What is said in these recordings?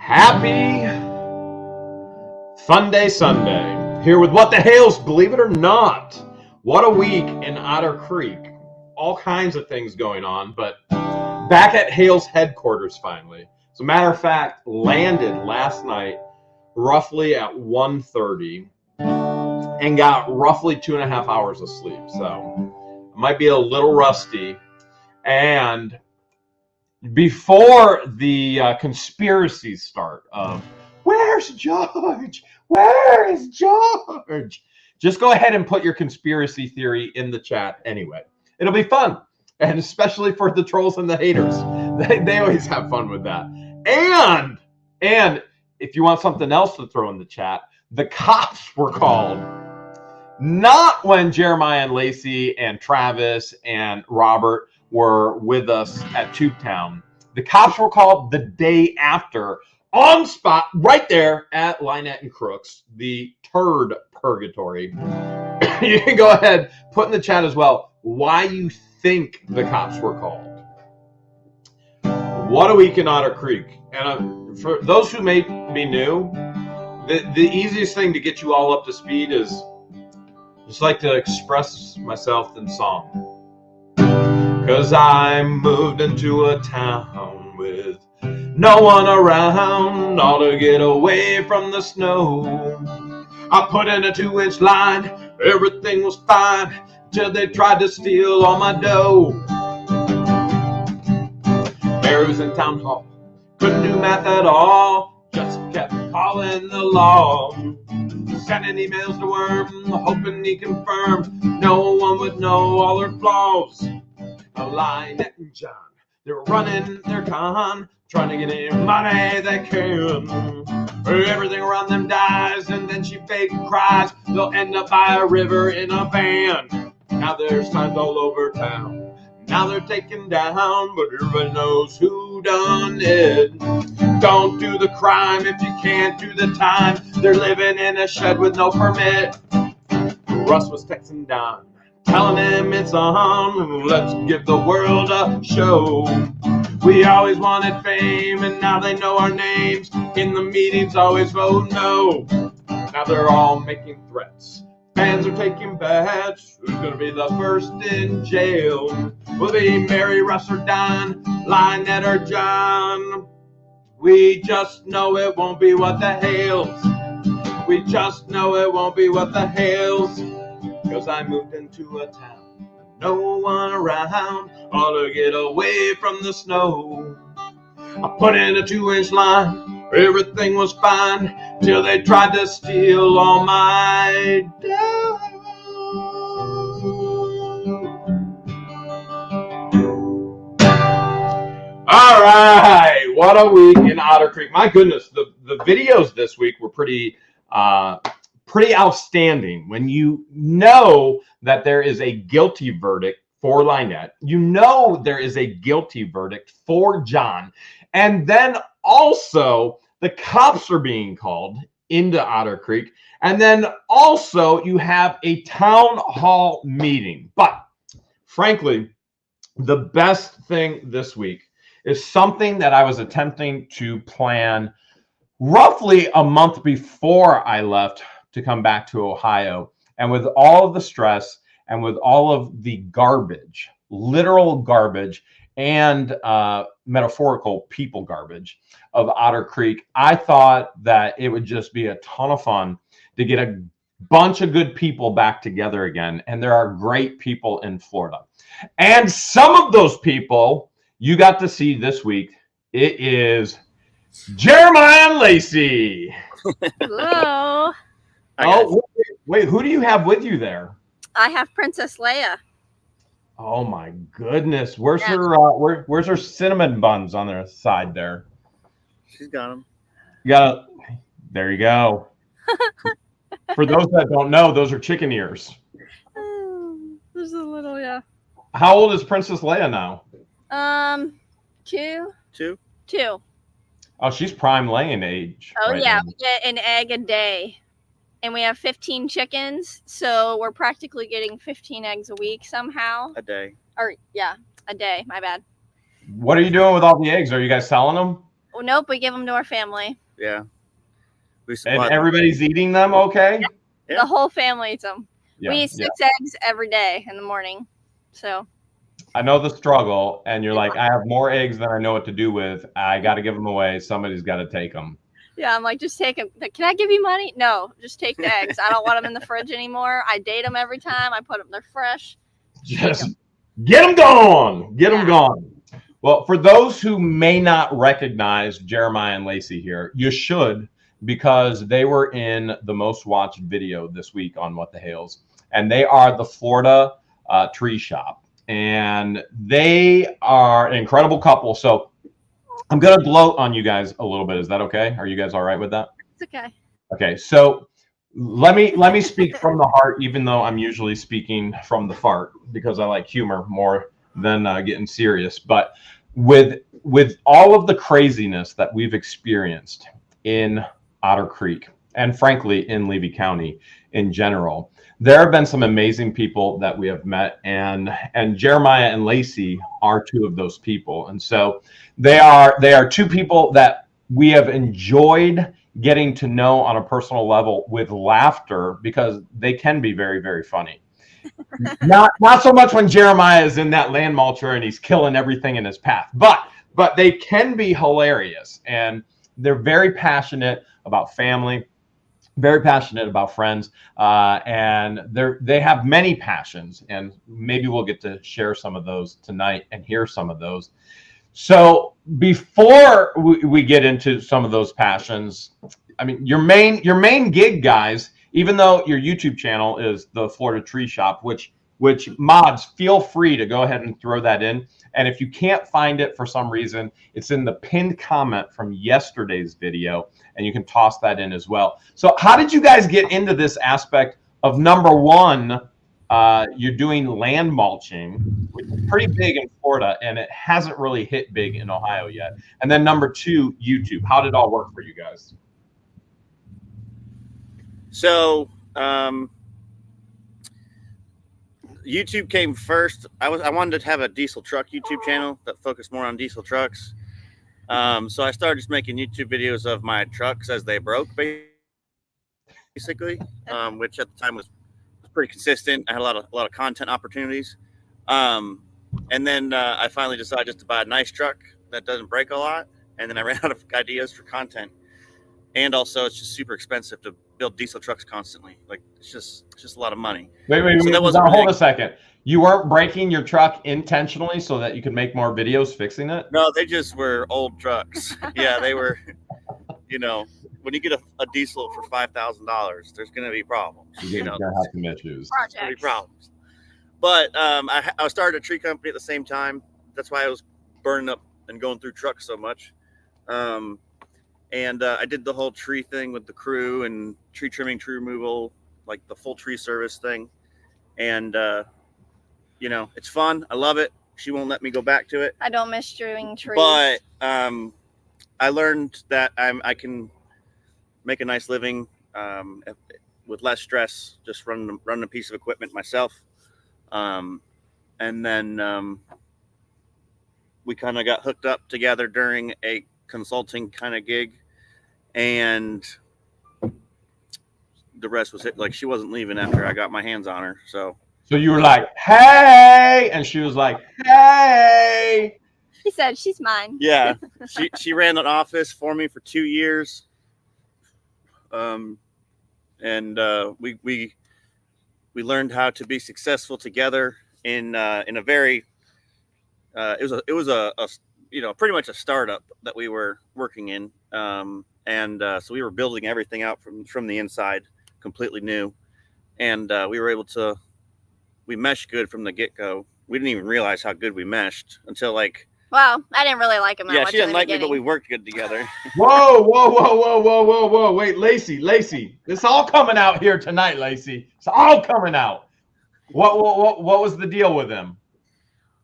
Happy Fun Day Sunday. Here with What the Hales, believe it or not. What a week in Otter Creek. All kinds of things going on, but back at Hale's headquarters finally. As a matter of fact, landed last night roughly at 1:30 and got roughly 2.5 hours of sleep. So I might be a little rusty. And before the conspiracies start of where's George? Where is George? Just go ahead and put your conspiracy theory in the chat anyway. It'll be fun. And especially for the trolls and the haters. They always have fun with that. And if you want something else to throw in the chat, the cops were called. Not when Jeremiah and Lacey and Travis and Robert were with us at Tubetown. The cops were called the day after, on spot, right there at Lynette and Crooks, the turd purgatory. You can go ahead, put in the chat as well why you think the cops were called. What a week in Otter Creek. And for those who may be new, the easiest thing to get you all up to speed is just like to express myself in song. 'Cause I moved into a town with no one around, all to get away from the snow. I put in a 2-inch line, everything was fine, till they tried to steal all my dough. Mary was in town hall, couldn't do math at all, just kept calling the law. Sending emails to Worm, hoping he confirmed no one would know all her flaws. Lynette and John, they were running their con, trying to get any money they can. Everything around them dies, and then she fake cries. They'll end up by a river in a van. Now there's signs all over town. Now they're taken down, but everybody knows who done it. Don't do the crime if you can't do the time. They're living in a shed with no permit. Russ was texting Don, telling him it's on, let's give the world a show. We always wanted fame, and now they know our names. In the meetings, always vote no. Now they're all making threats. Fans are taking bets. Who's gonna be the first in jail? Will it be Mary, Russ, or Don, Lynette, or John? We just know it won't be what the Hales. We just know it won't be what the Hales. 'Cause I moved into a town, no one around, all to get away from the snow. I put in a 2-inch line, everything was fine, till they tried to steal all my dough. All right, what a week in Otter Creek. My goodness, the videos this week were pretty outstanding. When you know that there is a guilty verdict for Lynette, you know there is a guilty verdict for John, and then also the cops are being called into Otter Creek, and then also you have a town hall meeting. But frankly, the best thing this week is something that I was attempting to plan roughly a month before I left to come back to Ohio. And with all of the stress and with all of the garbage, literal garbage and metaphorical people garbage of Otter Creek, I thought that it would just be a ton of fun to get a bunch of good people back together again. And there are great people in Florida. And some of those people you got to see this week. It is Jeremiah and Lacey. Hello. Oh, wait, who do you have with you there? I have Princess Leia. Oh my goodness. Where's her where's her cinnamon buns on their side there? She's got them. There you go. For those that don't know, those are chicken ears. There's a little, yeah. How old is Princess Leia now? 2. 2. Oh, she's prime laying age. Oh, right yeah. now. We get an egg a day. And we have 15 chickens, so we're practically getting 15 eggs a week somehow. A day. Or, yeah, a day. My bad. What are you doing with all the eggs? Are you guys selling them? Nope, we give them to our family. Yeah. And everybody's eating them, okay? Yeah. The whole family eats them. Yeah, we eat 6 eggs every day in the morning. So I know the struggle, and you're like, I have more eggs than I know what to do with. I got to give them away. Somebody's got to take them. Yeah, I'm like, just take them. Can I give you money? No, just take the eggs. I don't want them in the fridge anymore. I date them every time. I put them, they're fresh. Just get them gone. Get them gone. Well, for those who may not recognize Jeremiah and Lacey here, you should, because they were in the most watched video this week on What the Hales, and they are the Florida Tree Shop, and they are an incredible couple. So I'm going to gloat on you guys a little bit. Is that okay? Are you guys all right with that? It's okay. Okay, so let me speak from the heart, even though I'm usually speaking from the fart, because I like humor more than getting serious. But with all of the craziness that we've experienced in Otter Creek, and frankly in Levy County in general, there have been some amazing people that we have met, and Jeremiah and Lacey are two of those people. And so they are two people that we have enjoyed getting to know on a personal level with laughter, because they can be very, very funny. not so much when Jeremiah is in that land mulcher and he's killing everything in his path, but they can be hilarious, and they're very passionate about family, very passionate about friends, and they have many passions, and maybe we'll get to share some of those tonight and hear some of those. So before we get into some of those passions, I mean, your main gig, guys, even though your YouTube channel is the Florida Tree Shop, which mods, feel free to go ahead and throw that in. And if you can't find it for some reason, it's in the pinned comment from yesterday's video, and you can toss that in as well. So how did you guys get into this aspect of, number one, you're doing land mulching, which is pretty big in Florida, and it hasn't really hit big in Ohio yet. And then number two, YouTube. How did it all work for you guys? So YouTube came first. I wanted to have a diesel truck YouTube channel that focused more on diesel trucks. So I started just making YouTube videos of my trucks as they broke, basically, which at the time was pretty consistent. I had a lot of content opportunities. And then I finally decided just to buy a nice truck that doesn't break a lot. And then I ran out of ideas for content. And also, it's just super expensive to build diesel trucks constantly. Like, it's just a lot of money. Wait. So now, hold a second. You weren't breaking your truck intentionally so that you could make more videos fixing it? No, they just were old trucks. Yeah, they were, when you get a diesel for $5,000, there's going to be problems. You're going to have some issues. There's going to be problems. But I started a tree company at the same time. That's why I was burning up and going through trucks so much. And I did the whole tree thing with the crew and tree trimming, tree removal, like the full tree service thing. And, it's fun. I love it. She won't let me go back to it. I don't miss trimming trees. But I learned that I can make a nice living with less stress, just running a piece of equipment myself. And then we kind of got hooked up together during a consulting kind of gig, and the rest was it. Like, she wasn't leaving after I got my hands on her. So you were like, hey, and she was like, hey. He said, she's mine. Yeah. she ran an office for me for 2 years. And we learned how to be successful together in a very it was a pretty much a startup that we were working in, and so we were building everything out from the inside, completely new, and we meshed good from the get-go. We didn't even realize how good we meshed until Well, I didn't really like him that much. She didn't like me, but we worked good together. Whoa. Wait, Lacey. It's all coming out here tonight, Lacey. It's all coming out. What was the deal with him?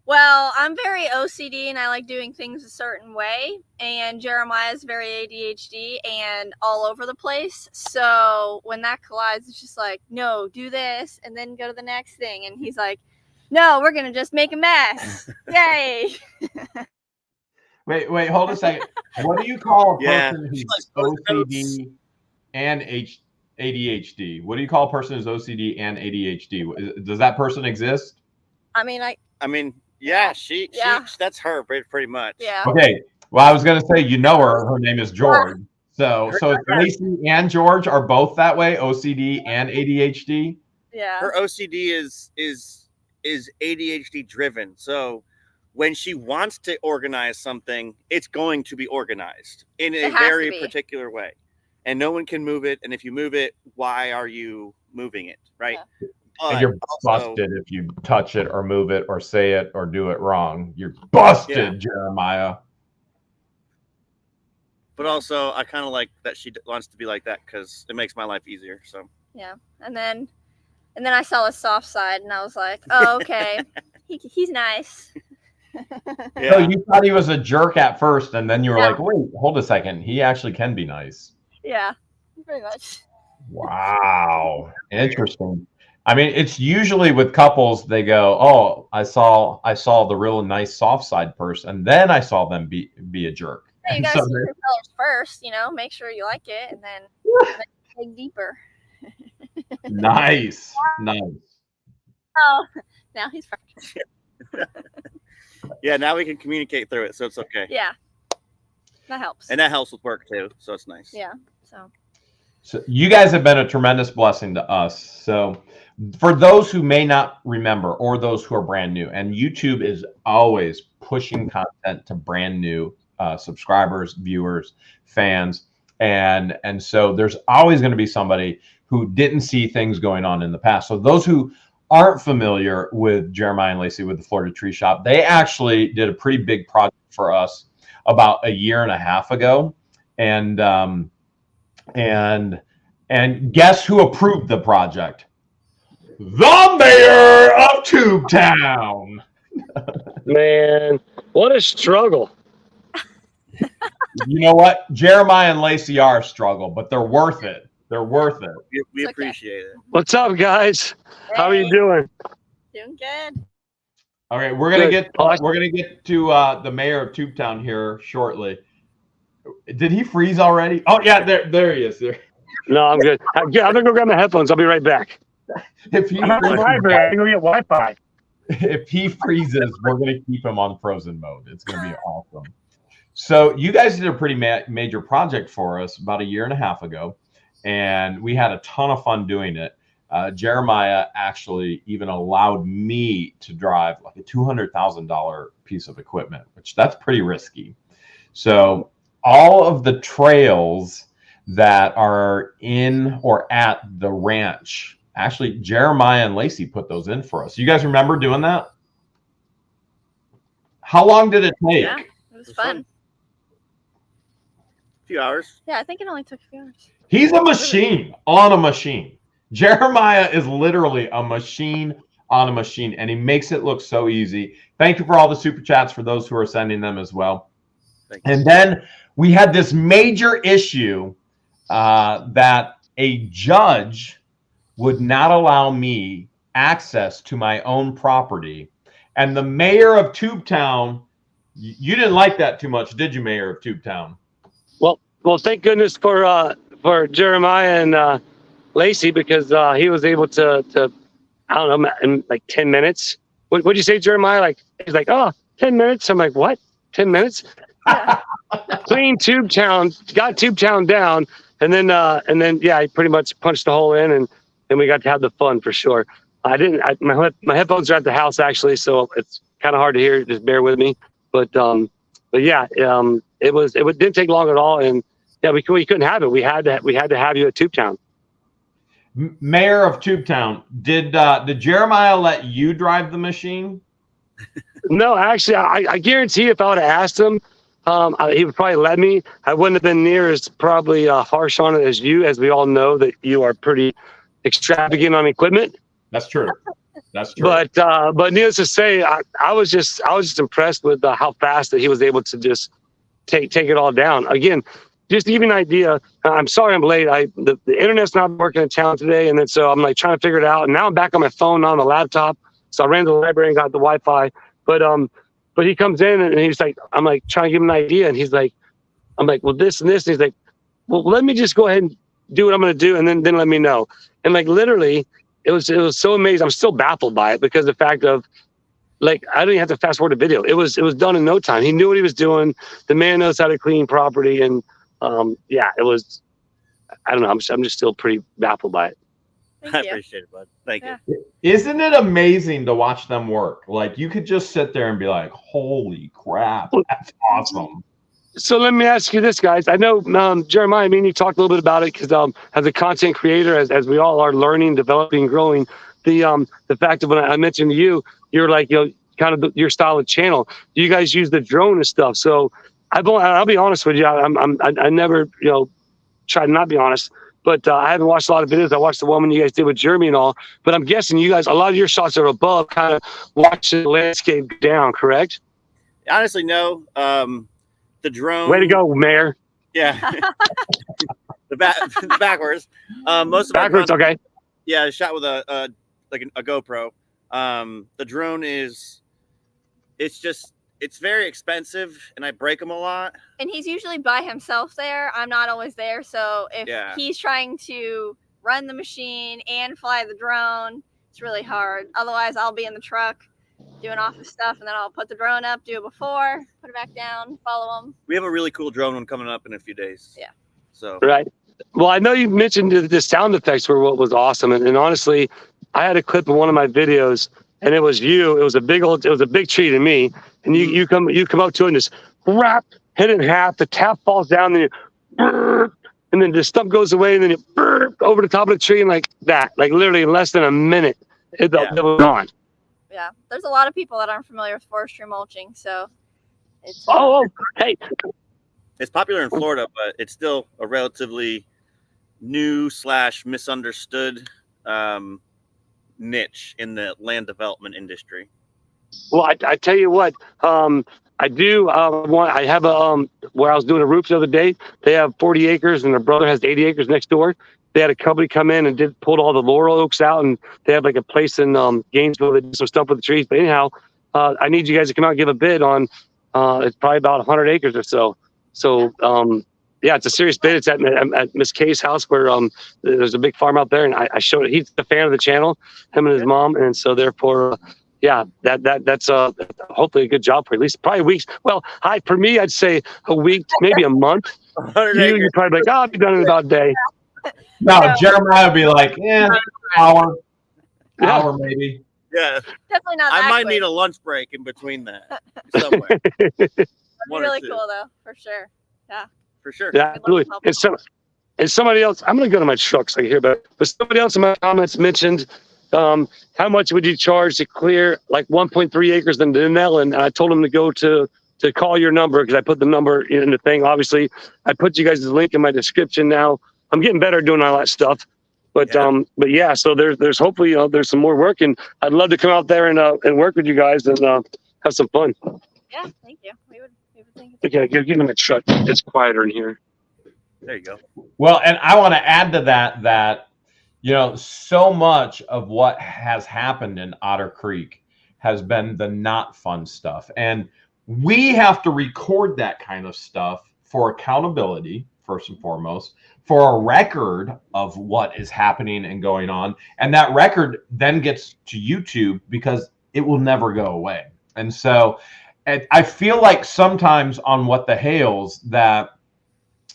Well, I'm very OCD and I like doing things a certain way. And Jeremiah's very ADHD and all over the place. So when that collides, it's just like, no, do this and then go to the next thing. And he's like, no, we're going to just make a mess. Yay. Wait, hold a second. What do you call a Yeah. person She who's likes Post-it notes. OCD and ADHD? What do you call a person who's OCD and ADHD? Does that person exist? I mean, Yeah, Yeah. that's her pretty much. yeah. Okay. Well, I was going to say, you know her. Her name is George. So it's Lacey and George are both that way, OCD and ADHD. Yeah. Her OCD is ADHD driven. So when she wants to organize something, it's going to be organized in a very particular way. And no one can move it. And if you move it, why are you moving it? Right. Yeah. And you're busted if you touch it or move it or say it or do it wrong. You're busted, Jeremiah. But also, I kind of like that she wants to be like that because it makes my life easier. So yeah, and then I saw his soft side, and I was like, oh, okay, he's nice. Yeah. So you thought he was a jerk at first, and then you were like, wait, hold a second, he actually can be nice. Yeah, pretty much. Wow, interesting. I mean, it's usually with couples, they go, oh, I saw the real nice soft side person, and then I saw them be a jerk. Yeah, you guys see your colors first, make sure you like it, and then dig deeper. Nice. Oh, now he's fresh. Yeah, now we can communicate through it, so it's okay. Yeah, that helps. And that helps with work too, so it's nice. Yeah, so you guys have been a tremendous blessing to us. So for those who may not remember, or those who are brand new, and YouTube is always pushing content to brand new subscribers, viewers, fans, and so there's always going to be somebody who didn't see things going on in the past. So those who aren't familiar with Jeremiah and Lacey with the Florida Tree Shop, they actually did a pretty big project for us about a year and a half ago, and guess who approved the project? The mayor of Tubetown. Man, what a struggle. You know what? Jeremiah and Lacey are a struggle, but they're worth it. They're worth it. We appreciate it. What's up, guys? Hey. How are you doing? Doing good. All right, we're gonna get to the mayor of Tubetown here shortly. Did he freeze already? Oh yeah, there he is. There. No, I'm good. I'm gonna go grab my headphones. I'll be right back. If he I'm at the library, I can go get Wi-Fi. If he freezes, we're gonna keep him on frozen mode. It's gonna be awesome. So you guys did a pretty major project for us about a year and a half ago, and we had a ton of fun doing it. Jeremiah actually even allowed me to drive like a $200,000 piece of equipment, which that's pretty risky. So all of the trails that are in or at the ranch, actually Jeremiah and Lacey put those in for us. You guys remember doing that? How long did it take? Yeah, it was fun. A few hours. Yeah, I think it only took a few hours. He's a machine on a machine. Jeremiah is literally a machine on a machine, and he makes it look so easy. Thank you for all the super chats for those who are sending them as well. And then we had this major issue that a judge would not allow me access to my own property. And the mayor of Tubetown, you didn't like that too much, did you, mayor of Tubetown? Well, thank goodness for Jeremiah and Lacey, because he was able to I don't know, in like 10 minutes. What'd you say, Jeremiah? Like, he's like, oh, 10 minutes. I'm like, what? 10 minutes? Clean Tubetown, got Tubetown down, and then yeah, I pretty much punched the hole in, and we got to have the fun for sure. My headphones are at the house actually, so it's kind of hard to hear. Just bear with me. But yeah, it didn't take long at all, and yeah, we couldn't have it. We had to have you at Tubetown. Mayor of Tubetown, did Jeremiah let you drive the machine? No, actually, I guarantee if I would have asked him, he would probably let me. I wouldn't have been near as probably harsh on it as you, as we all know that you are pretty extravagant on equipment. That's true. That's true. But needless to say, I was just impressed with how fast that he was able to just take it all down. Again, just to give you an idea, I'm sorry I'm late. The internet's not working in town today, and then so I'm like trying to figure it out. And now I'm back on my phone, not on the laptop. So I ran to the library and got the Wi-Fi. But But he comes in and he's like, I'm like trying to give him an idea, and he's like, I'm like, well, this and this. And he's like, well, let me just go ahead and do what I'm going to do, and then let me know. And like literally, it was so amazing. I'm still baffled by it because the fact of like I didn't even have to fast forward the video. It was done in no time. He knew what he was doing. The man knows how to clean property, and yeah, it was. I don't know. I'm just still pretty baffled by it. I appreciate it, bud. Thank you. Isn't it amazing to watch them work? Like you could just sit there and be like, "Holy crap, that's awesome!" So let me ask you this, guys. I know Jeremiah, I mean, you talked a little bit about it because as a content creator, as we all are learning, developing, growing, the fact of when I mentioned to you, you're like, you know, kind of your style of channel. You guys use the drone and stuff. So I'll be honest with you. I never, you know, try to not be honest, but I haven't watched a lot of videos. I watched the one when you guys did with Jeremy and all, but I'm guessing you guys, a lot of your shots are above, kind of watching the landscape down, correct? Honestly, no. The drone. Way to go, Mayor. Yeah. the backwards. Most of backwards. Okay. Yeah, shot with a GoPro. The drone it's very expensive, and I break them a lot. And he's usually by himself there. I'm not always there, so if he's trying to run the machine and fly the drone, it's really hard. Otherwise, I'll be in the truck doing office stuff, and then I'll put the drone up, do it before, put it back down, follow them. We have a really cool drone one coming up in a few days. Yeah. So right. Well, I know you mentioned the sound effects were what was awesome, and honestly, I had a clip of one of my videos, and it was you. It was a big treat to me. And you come up to it and just wrap, hit it in half. The tap falls down, then and then the stump goes away, and then you over the top of the tree, and like that, like literally in less than a minute, it was gone. Yeah, there's a lot of people that aren't familiar with forestry mulching, so it's hey, it's popular in Florida, but it's still a relatively new / misunderstood niche in the land development industry. Well, I tell you what, I do. I have where I was doing a roof the other day. They have 40 acres, and their brother has 80 acres next door. They had a company come in and pulled all the laurel oaks out, and they have like a place in Gainesville that did some stuff with the trees. But anyhow, I need you guys to come out and give a bid on. It's probably about 100 acres or so. So yeah, it's a serious bid. It's at Miss Kay's house where there's a big farm out there, and I showed it. He's a fan of the channel, him and his mom, and so therefore. Yeah, that's hopefully a good job for at least probably weeks. Well, for me, I'd say a week, maybe a month. You're probably like, I'll be done in about a day. No, Jeremiah would be like, hour maybe. Yeah, definitely not. I might need a lunch break in between that somewhere. That'd be really cool though, for sure. Yeah. For sure. Yeah, absolutely. And somebody else, I'm gonna go to my truck so I can hear about it. But somebody else in my comments mentioned. How much would you charge to clear like 1.3 acres in Denell? And I told him to go to call your number because I put the number in the thing. Obviously, I put you guys' link in my description now. I'm getting better at doing all that stuff. But yeah, so there's hopefully there's some more work, and I'd love to come out there and work with you guys and have some fun. Yeah, thank you. We would think it's okay, give them a truck. It's quieter in here. There you go. Well, and I want to add to that. You know, so much of what has happened in Otter Creek has been the not fun stuff. And we have to record that kind of stuff for accountability, first and foremost, for a record of what is happening and going on. And that record then gets to YouTube because it will never go away. And so I feel like sometimes on What the Hales that,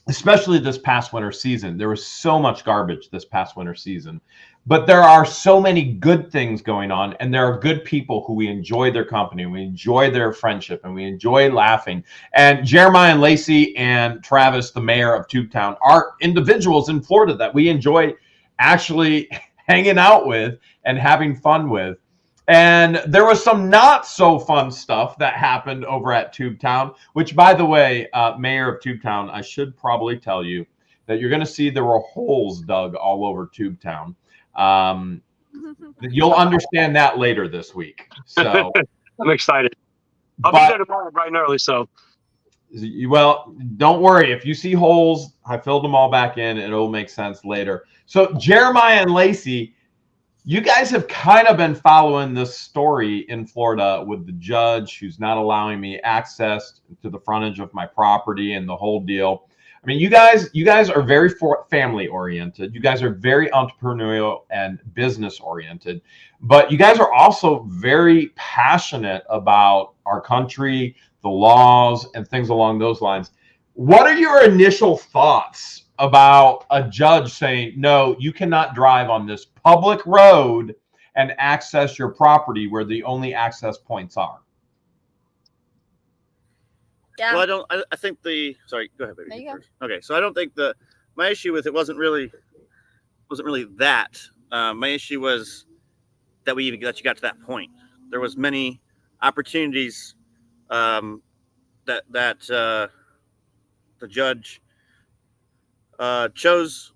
especially this past winter season, there was so much garbage this past winter season, but there are so many good things going on, and there are good people who we enjoy their company, we enjoy their friendship, and we enjoy laughing. And Jeremiah and Lacey and Travis, the mayor of Tubetown, are individuals in Florida that we enjoy actually hanging out with and having fun with. And there was some not so fun stuff that happened over at Tubetown, which, by the way, Mayor of Tubetown, I should probably tell you that you're going to see there were holes dug all over Tubetown. You'll understand that later this week. So I'm excited. I'll be there tomorrow bright and early. So, well, don't worry. If you see holes, I filled them all back in. It'll make sense later. So Jeremiah and Lacey, You guys have kind of been following this story in Florida with the judge who's not allowing me access to the frontage of my property and the whole deal. I mean, you guys are very family oriented. You guys are very entrepreneurial and business oriented, but you guys are also very passionate about our country, the laws, and things along those lines. What are your initial thoughts about a judge saying, no, you cannot drive on this public road and access your property where the only access points are? Yeah. Well, I think sorry, go ahead, baby. There you go. First. Okay, so I don't think my issue with it wasn't really that. My issue was that you got to that point. There was many opportunities that the judge chose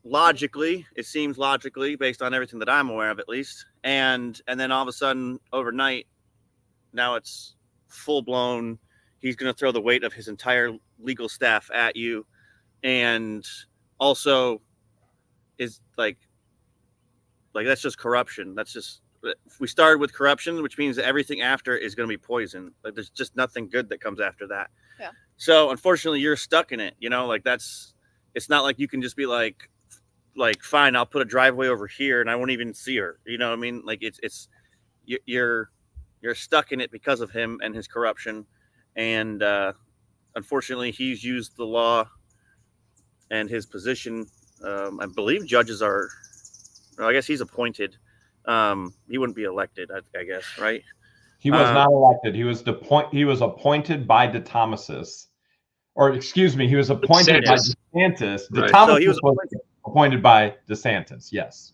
logically. It seems logically based on everything that I'm aware of, at least. And then all of a sudden, overnight, now it's full blown. He's going to throw the weight of his entire legal staff at you, and also is like that's just corruption. That's just, we started with corruption, which means that everything after is going to be poison. Like there's just nothing good that comes after that. Yeah. So unfortunately, you're stuck in it. Like it's not like you can just be like fine, I'll put a driveway over here and I won't even see her. You know what I mean? Like you're stuck in it because of him and his corruption. And unfortunately, he's used the law and his position. I believe judges are, well, I guess he's appointed. He wouldn't be elected, I guess, right? He was not elected. He was appointed by DeThomasis, or excuse me, he was appointed by DeSantis. Right. DeThomasis So he was appointed by DeSantis. Yes.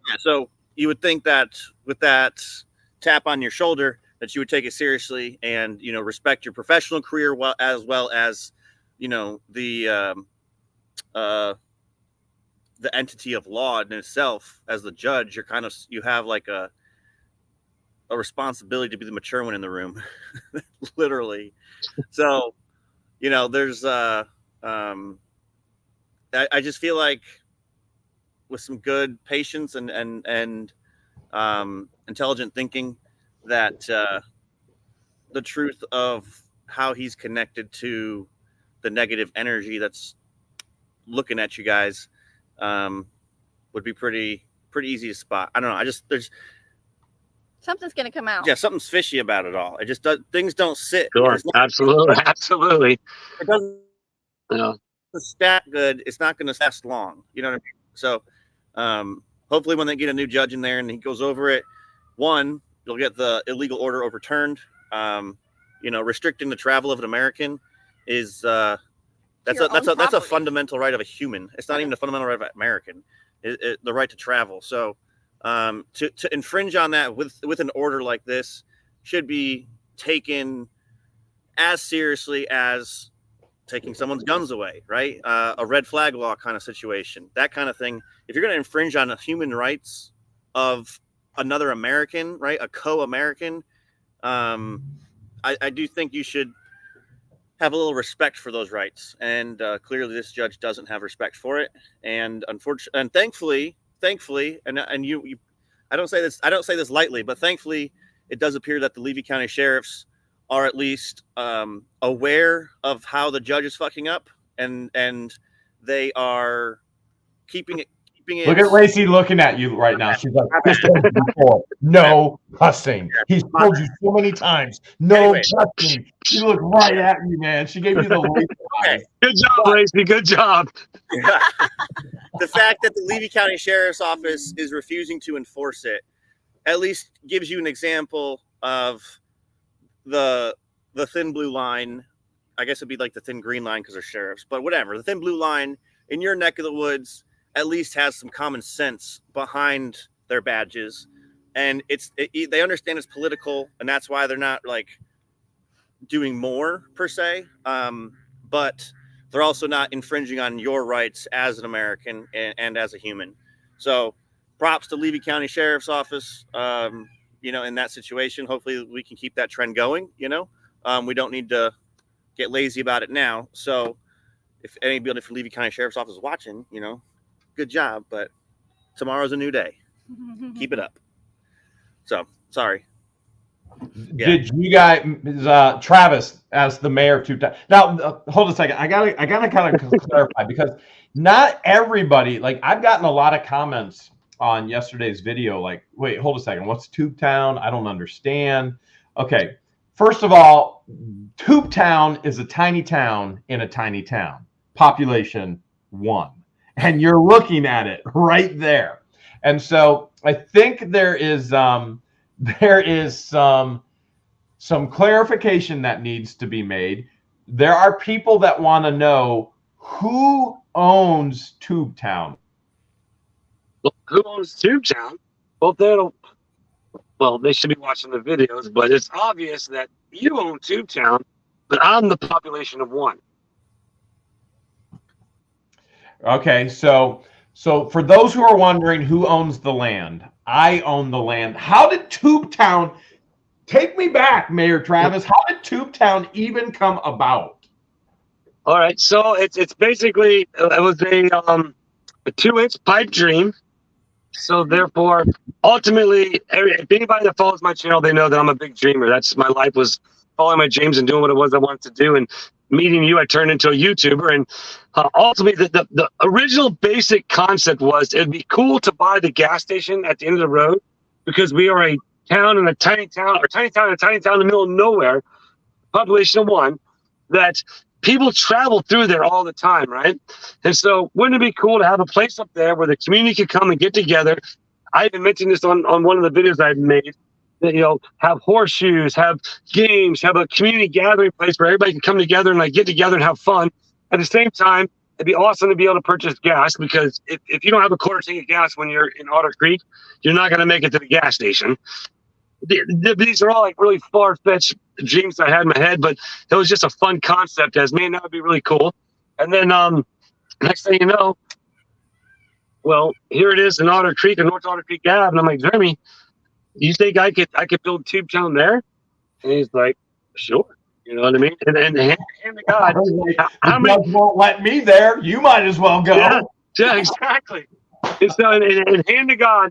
Yeah, so you would think that with that tap on your shoulder, that you would take it seriously and respect your professional career as well as the entity of law in itself. As the judge, you have like a responsibility to be the mature one in the room, literally. So there's I just feel like with some good patience and intelligent thinking, that the truth of how he's connected to the negative energy that's looking at you guys would be pretty easy to spot. I don't know. There's something's gonna come out. Yeah, something's fishy about it all. It just things don't sit. Sure, absolutely. It doesn't stat good. It's not going to last long. You know what I mean? So hopefully when they get a new judge in there and he goes over it, one, you'll get the illegal order overturned. Restricting the travel of an American is that's a fundamental right of a human. It's not even a fundamental right of an American. The right to travel. So to infringe on that with an order like this should be taken as seriously as taking someone's guns away, right? A red flag law kind of situation, that kind of thing. If you're going to infringe on the human rights of another American, right, a co-American, I do think you should have a little respect for those rights. And clearly this judge doesn't have respect for it. And unfortunately, and thankfully, and you I don't say this lightly, but thankfully it does appear that the Levy County sheriffs are at least aware of how the judge is fucking up, and they are keeping it. Look at Lacey looking at you right now. She's like, no cussing. He's told you so many times, no cussing. She looked right at you, man. She gave you the look. Okay. Good job, Lacey. Good job. The fact that the Levy County Sheriff's Office is refusing to enforce it at least gives you an example of the thin blue line. I guess it'd be like the thin green line because they're sheriffs, but whatever. The thin blue line in your neck of the woods at least has some common sense behind their badges, and they understand it's political, and that's why they're not like doing more per se. But they're also not infringing on your rights as an American and as a human. So props to Levy County Sheriff's Office. In that situation, hopefully we can keep that trend going. We don't need to get lazy about it now. So if anybody from Levy County Sheriff's Office is watching, good job. But tomorrow's a new day. Keep it up. So sorry. Yeah. Did you guys, Travis, as the mayor of Tubetown? Now, hold a second. I gotta kind of clarify, because not everybody, like, I've gotten a lot of comments on yesterday's video, like, wait, hold a second. What's Tubetown? I don't understand. Okay, first of all, Tubetown is a tiny town in a tiny town, population 1, and you're looking at it right there. And so I think there is some clarification that needs to be made. There are people that want to know who owns Tubetown. Who owns Tubetown? Well, they should be watching the videos, but it's obvious that you own Tubetown, but I'm the population of 1. Okay, so for those who are wondering who owns the land, I own the land. How did Tubetown, take me back, Mayor Travis, how did Tubetown even come about? All right, so it's basically, it was a 2-inch pipe dream. So therefore, ultimately, if anybody that follows my channel, they know that I'm a big dreamer. That's my life, was following my dreams and doing what it was I wanted to do. And meeting you, I turned into a YouTuber. And ultimately, the original basic concept was it'd be cool to buy the gas station at the end of the road, because we are a town in a tiny town, or tiny town in the middle of nowhere, population of 1, that people travel through there all the time, right? And so wouldn't it be cool to have a place up there where the community could come and get together? I even mentioned this on one of the videos I've made, that, have horseshoes, have games, have a community gathering place where everybody can come together and get together and have fun. At the same time, it'd be awesome to be able to purchase gas, because if you don't have a quarter tank of gas when you're in Otter Creek, you're not going to make it to the gas station. These are all really far-fetched dreams I had in my head, but it was just a fun concept as, man, that would be really cool. And then next thing you know, well, here it is in Otter Creek, in North Otter Creek Ave, and I'm like, Jeremy, you think I could build Tubetown there? And he's like, sure. You know what I mean? And hand to God, how many won't let me there? You might as well go. Yeah, exactly. And so, and hand to God,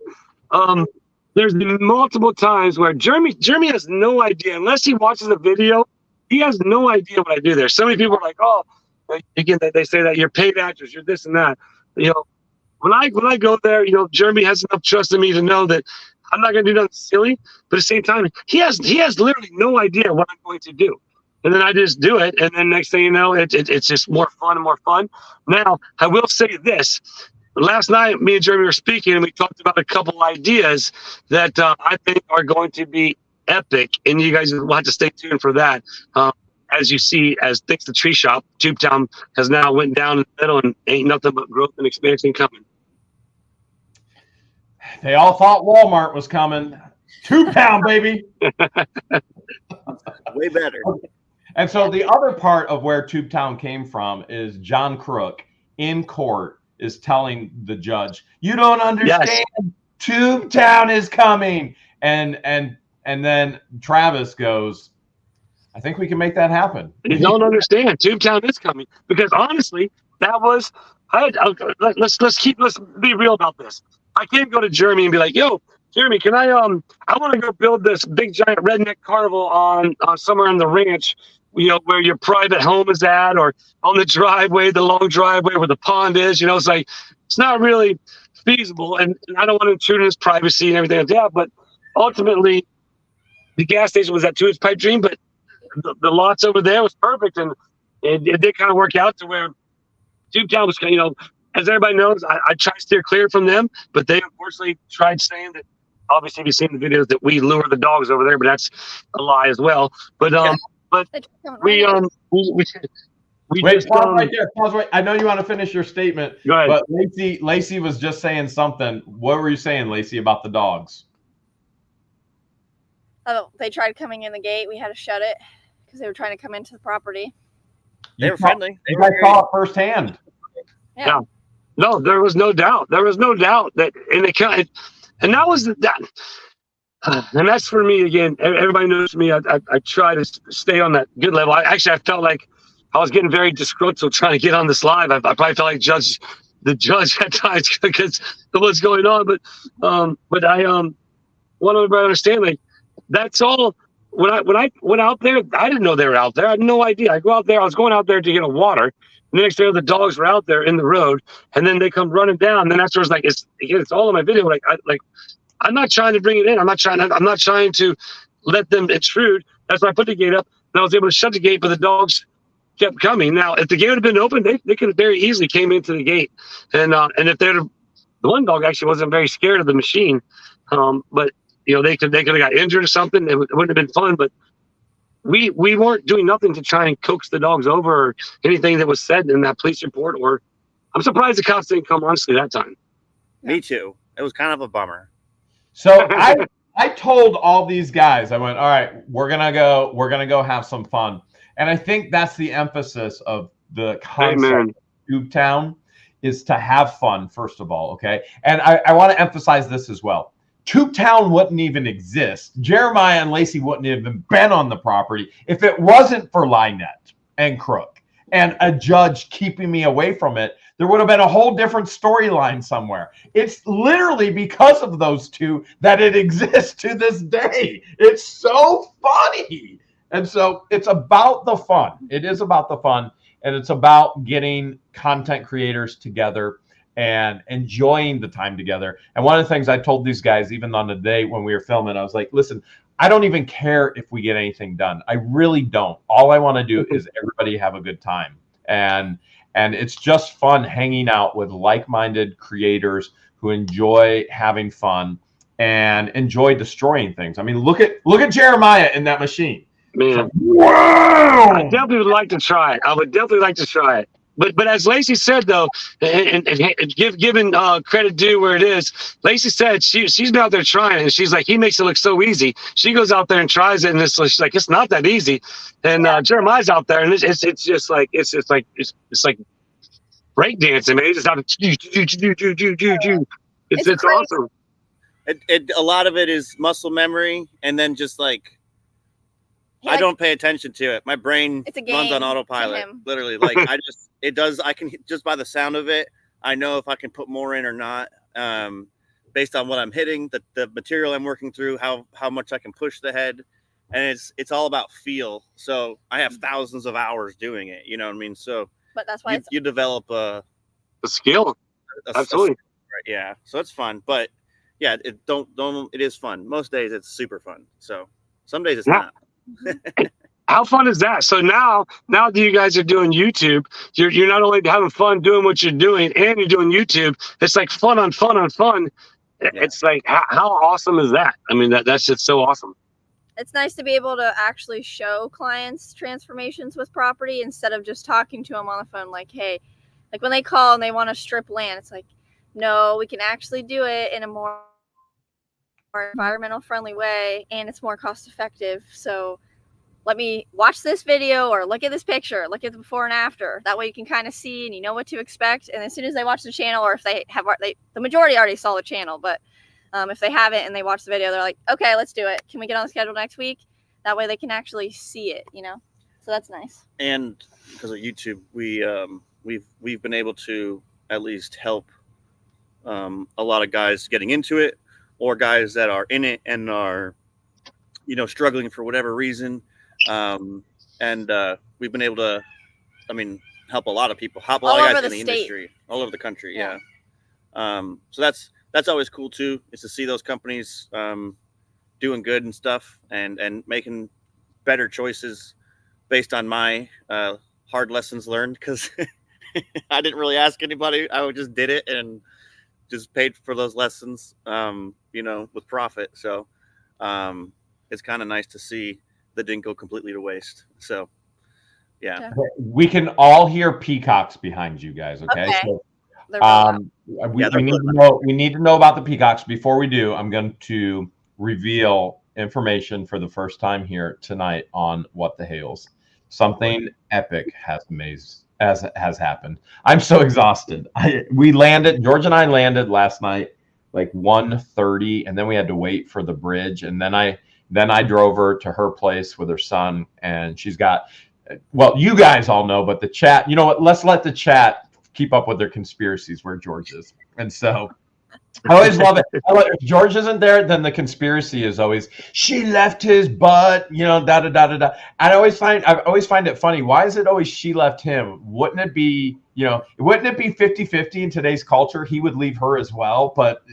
there's been multiple times where Jeremy has no idea, unless he watches a video, he has no idea what I do there. So many people are like, oh, again, they say that you're paid actors, you're this and that. When I go there, Jeremy has enough trust in me to know that I'm not going to do nothing silly, but at the same time, he has literally no idea what I'm going to do. And then I just do it, and then next thing you know, it's just more fun and more fun. Now, I will say this. Last night, me and Jeremy were speaking, and we talked about a couple ideas that I think are going to be epic, and you guys will have to stay tuned for that. As you see, as thanks to Tree Shop, Tubetown has now went down in the middle, and ain't nothing but growth and expansion coming. They all thought Walmart was coming. Tubetown, baby. Way better. And so the other part of where Tubetown came from is John Crook in court is telling the judge, you don't understand. Yes. Tubetown is coming. And then Travis goes, I think we can make that happen. You don't understand. Tubetown is coming, because honestly, that was, let's be real about this. I can't go to Jeremy and be like, yo, Jeremy, can I want to go build this big giant redneck carnival on somewhere on the ranch, where your private home is at, or on the driveway, the long driveway where the pond is. It's like, it's not really feasible, and I don't want to intrude on his privacy and everything like that. But ultimately, the gas station was that 2-inch pipe dream, but the lots over there was perfect, and it did kind of work out to where Tubetown was, as everybody knows, I try to steer clear from them, but they unfortunately tried saying that. Obviously, you've seen the videos that we lure the dogs over there, but that's a lie as well. But but we wait, pause right there. Pause right. I know you want to finish your statement, go ahead. But Lacey was just saying something. What were you saying, Lacey, about the dogs? Oh, they tried coming in the gate. We had to shut it because they were trying to come into the property. They were friendly. You guys saw it firsthand. Yeah. No, there was no doubt. There was no doubt that, and that was that. And that's for me again. Everybody knows me. I try to stay on that good level. I felt like I was getting very disgruntled trying to get on this live. I probably felt like Judge the judge at times because of what's going on. But I want everybody to understand, like, that's all. When I went out there, I didn't know they were out there. I had no idea. I go out there. I was going out there to get a water. And the next day, the dogs were out there in the road, and then they come running down. And then afterwards, like it's all in my video. I'm not trying to bring it in. I'm not trying to let them intrude. That's why I put the gate up, and I was able to shut the gate, but the dogs kept coming. Now, if the gate had been open, they could have very easily came into the gate. And if the one dog actually wasn't very scared of the machine, but they could have got injured or something. It wouldn't have been fun. But we weren't doing nothing to try and coax the dogs over or anything that was said in that police report. Or I'm surprised the cops didn't come, honestly, that time. Me too. It was kind of a bummer. So I told all these guys, I went, all right, we're gonna go have some fun. And I think that's the emphasis of the concept of Tube Town, is to have fun, first of all, okay? And I want to emphasize this as well. Tube Town wouldn't even exist. Jeremiah and Lacey wouldn't have even been on the property if it wasn't for Lynette and Crook and a judge keeping me away from it. There would have been a whole different storyline somewhere. It's literally because of those two that it exists to this day. It's so funny. And so it's about the fun. It is about the fun. And it's about getting content creators together and enjoying the time together. And one of the things I told these guys, even on the day when we were filming, I was like, listen, I don't even care if we get anything done. I really don't. All I want to do is everybody have a good time. And it's just fun hanging out with like-minded creators who enjoy having fun and enjoy destroying things. I mean, look at Jeremiah in that machine. Man, wow! I definitely would like to try it. I would definitely like to try it. But as Lacey said, though, and giving credit due where it is, Lacey said she's been out there trying, and she's like, he makes it look so easy. She goes out there and tries it, and she's like, it's not that easy. And Jeremiah's out there, and it's just like break dancing, man. It's just out of it's awesome. A lot of it is muscle memory, and then just like. I don't pay attention to it. My brain runs on autopilot. Literally, like I can just by the sound of it, I know if I can put more in or not, based on what I'm hitting, the material I'm working through, how much I can push the head, and it's all about feel. So I have thousands of hours doing it. You know what I mean? So, but that's why you develop a skill. Absolutely. Yeah. So it's fun, but yeah, it is fun. Most days it's super fun. So some days it's not. How fun is that? So now that you guys are doing YouTube, you're not only having fun doing what you're doing, and you're doing YouTube. It's like fun on fun on fun. Yeah. It's like how awesome is that? I mean, that's just so awesome. It's nice to be able to actually show clients transformations with property instead of just talking to them on the phone. Like, hey, like when they call and they want to strip land, it's like, no, we can actually do it in a more environmental friendly way, and it's more cost effective. So let me watch this video or look at this picture, look at the before and after. That way you can kind of see and you know what to expect. And as soon as they watch the channel, or if they have, the majority already saw the channel, but if they haven't and they watch the video, they're like, okay, let's do it. Can we get on the schedule next week? That way they can actually see it, so that's nice. And because of YouTube, we've been able to at least help a lot of guys getting into it, or guys that are in it and are, struggling for whatever reason. And we've been able to, help a lot of people, help a lot of guys in the industry, all over the country. Yeah. So that's always cool too, is to see those companies doing good and stuff, and making better choices based on my hard lessons learned, because I didn't really ask anybody. I just did it and just paid for those lessons, with profit. So it's kind of nice to see that didn't go completely to waste. So, yeah. We can all hear peacocks behind you guys, okay? So, we need to know about the peacocks. Before we do, I'm going to reveal information for the first time here tonight on What the Hales. Something epic has happened. I'm so exhausted. George and I landed last night like 1:30, and then we had to wait for the bridge, and then I drove her to her place with her son, and she's got, well, you guys all know, but the chat, you know what, let's let the chat keep up with their conspiracies where George is. And so I always love it. If George isn't there, then the conspiracy is always she left his butt, da da da da da. And I always find it funny. Why is it always she left him? Wouldn't it be 50-50 in today's culture? He would leave her as well. But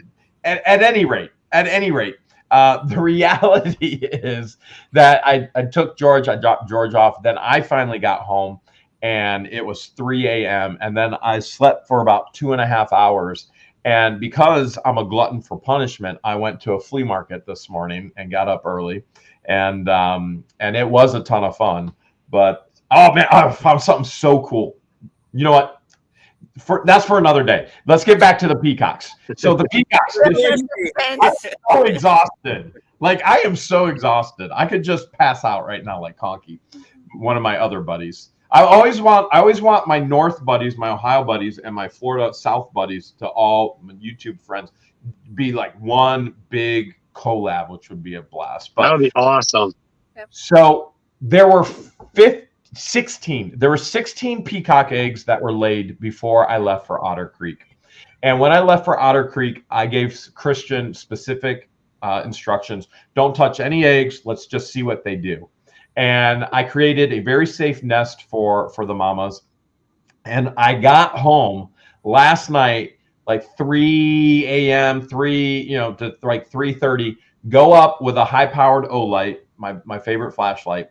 at any rate, the reality is that I took George, I dropped George off. Then I finally got home and it was 3 a.m. And then I slept for about 2.5 hours. And because I'm a glutton for punishment, I went to a flea market this morning and got up early, and it was a ton of fun. But oh man, I found something so cool. You know what? That's for another day. Let's get back to the peacocks. So the peacocks. I'm so exhausted. Like I am so exhausted. I could just pass out right now, like Conky, one of my other buddies. I always want my North buddies, my Ohio buddies, and my Florida South buddies to all my YouTube friends be like one big collab, which would be a blast. But that would be awesome. So there were 16. There were 16 peacock eggs that were laid before I left for Otter Creek. And when I left for Otter Creek, I gave Christian specific instructions. Don't touch any eggs. Let's just see what they do. And I created a very safe nest for the mamas. And I got home last night, like 3 a.m., to like 3:30, go up with a high-powered Olight, my favorite flashlight.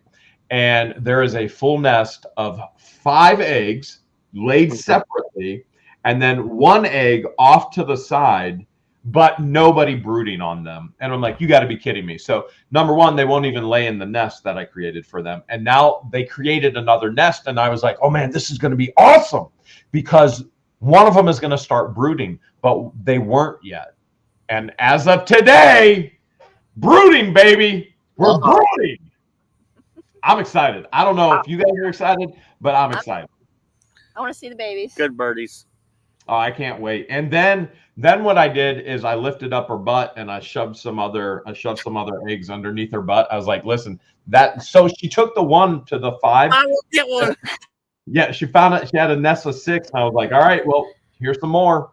And there is a full nest of 5 eggs laid separately, and then 1 egg off to the side, but nobody brooding on them. And I'm like, you got to be kidding me. So number one, they won't even lay in the nest that I created for them. And now they created another nest. And I was like, oh man, this is going to be awesome because one of them is going to start brooding, but they weren't yet. And as of today, brooding, baby, we're brooding. I'm excited. I don't know if you guys are excited, but I'm excited. I want to see the babies. Good birdies. Oh, I can't wait. And then what I did is I lifted up her butt and I shoved some other eggs underneath her butt. I was like, listen, so she took the 1 to the 5. I will get one. Yeah, she found it. She had a nest of 6. And I was like, all right, well, here's some more.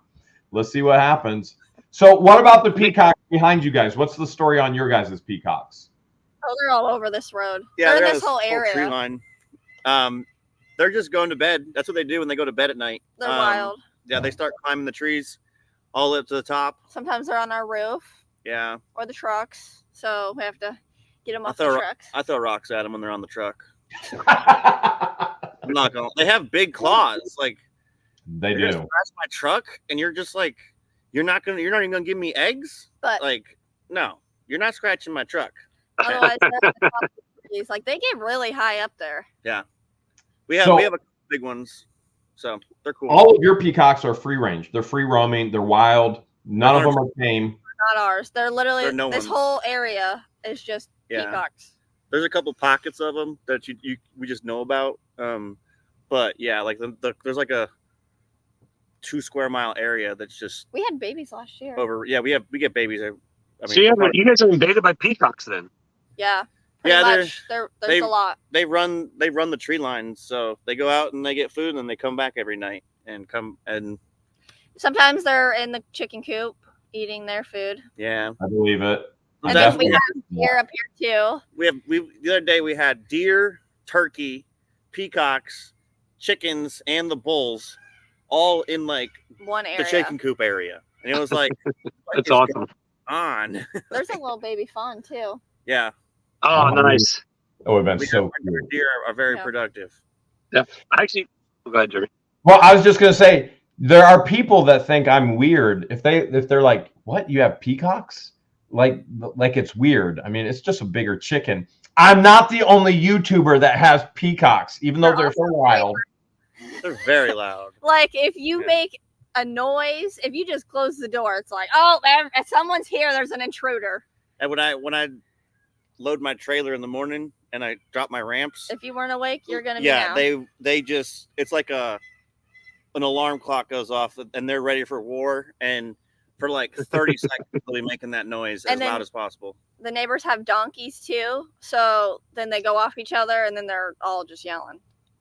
Let's see what happens. So what about the peacocks behind you guys? What's the story on your guys' peacocks? Oh, they're all over this road. Yeah, they're in on this whole area. Tree line. They're just going to bed. That's what they do when they go to bed at night. They're wild. Yeah, they start climbing the trees all up to the top. Sometimes they're on our roof. Yeah. Or the trucks. So we have to get them off the trucks. I throw rocks at them when they're on the truck. I'm not gonna. They have big claws. Like they do. Scratch my truck, and you're just like, you're not even gonna give me eggs. But like, no, you're not scratching my truck. Otherwise, like they get really high up there. Yeah, we have a couple big ones. So they're cool. All of your peacocks are free range. They're free roaming. They're wild. None of them are tame. Not ours. They're literally this whole area is just peacocks. There's a couple pockets of them that we just know about. But yeah, like there's like a 2 square mile area that's just. We had babies last year. We get babies. I mean, so you guys are invaded by peacocks then? Yeah. There's a lot. They run the tree lines, so they go out and they get food, and then they come back every night and sometimes they're in the chicken coop eating their food. Yeah, I believe it. And then we have deer up here too. The other day we had deer, turkey, peacocks, chickens, and the bulls all in like one area, the chicken coop area, and it was like that's awesome. On there's a little baby fawn too. Yeah. Oh, nice. It would have been so cool. Deer are very productive. Yeah. Actually, go ahead, Jerry. Well, I was just going to say, there are people that think I'm weird. If they're like, what, you have peacocks? Like it's weird. I mean, it's just a bigger chicken. I'm not the only YouTuber that has peacocks, even though they're so wild. They're very loud. Like if you make a noise, if you just close the door, it's like, oh, if someone's here, there's an intruder. And when I load my trailer in the morning and I drop my ramps. If you weren't awake, you're gonna be out. They just, it's like an alarm clock goes off and they're ready for war, and for like 30 seconds they'll be making that noise as loud as possible. The neighbors have donkeys too, so then they go off each other and then they're all just yelling.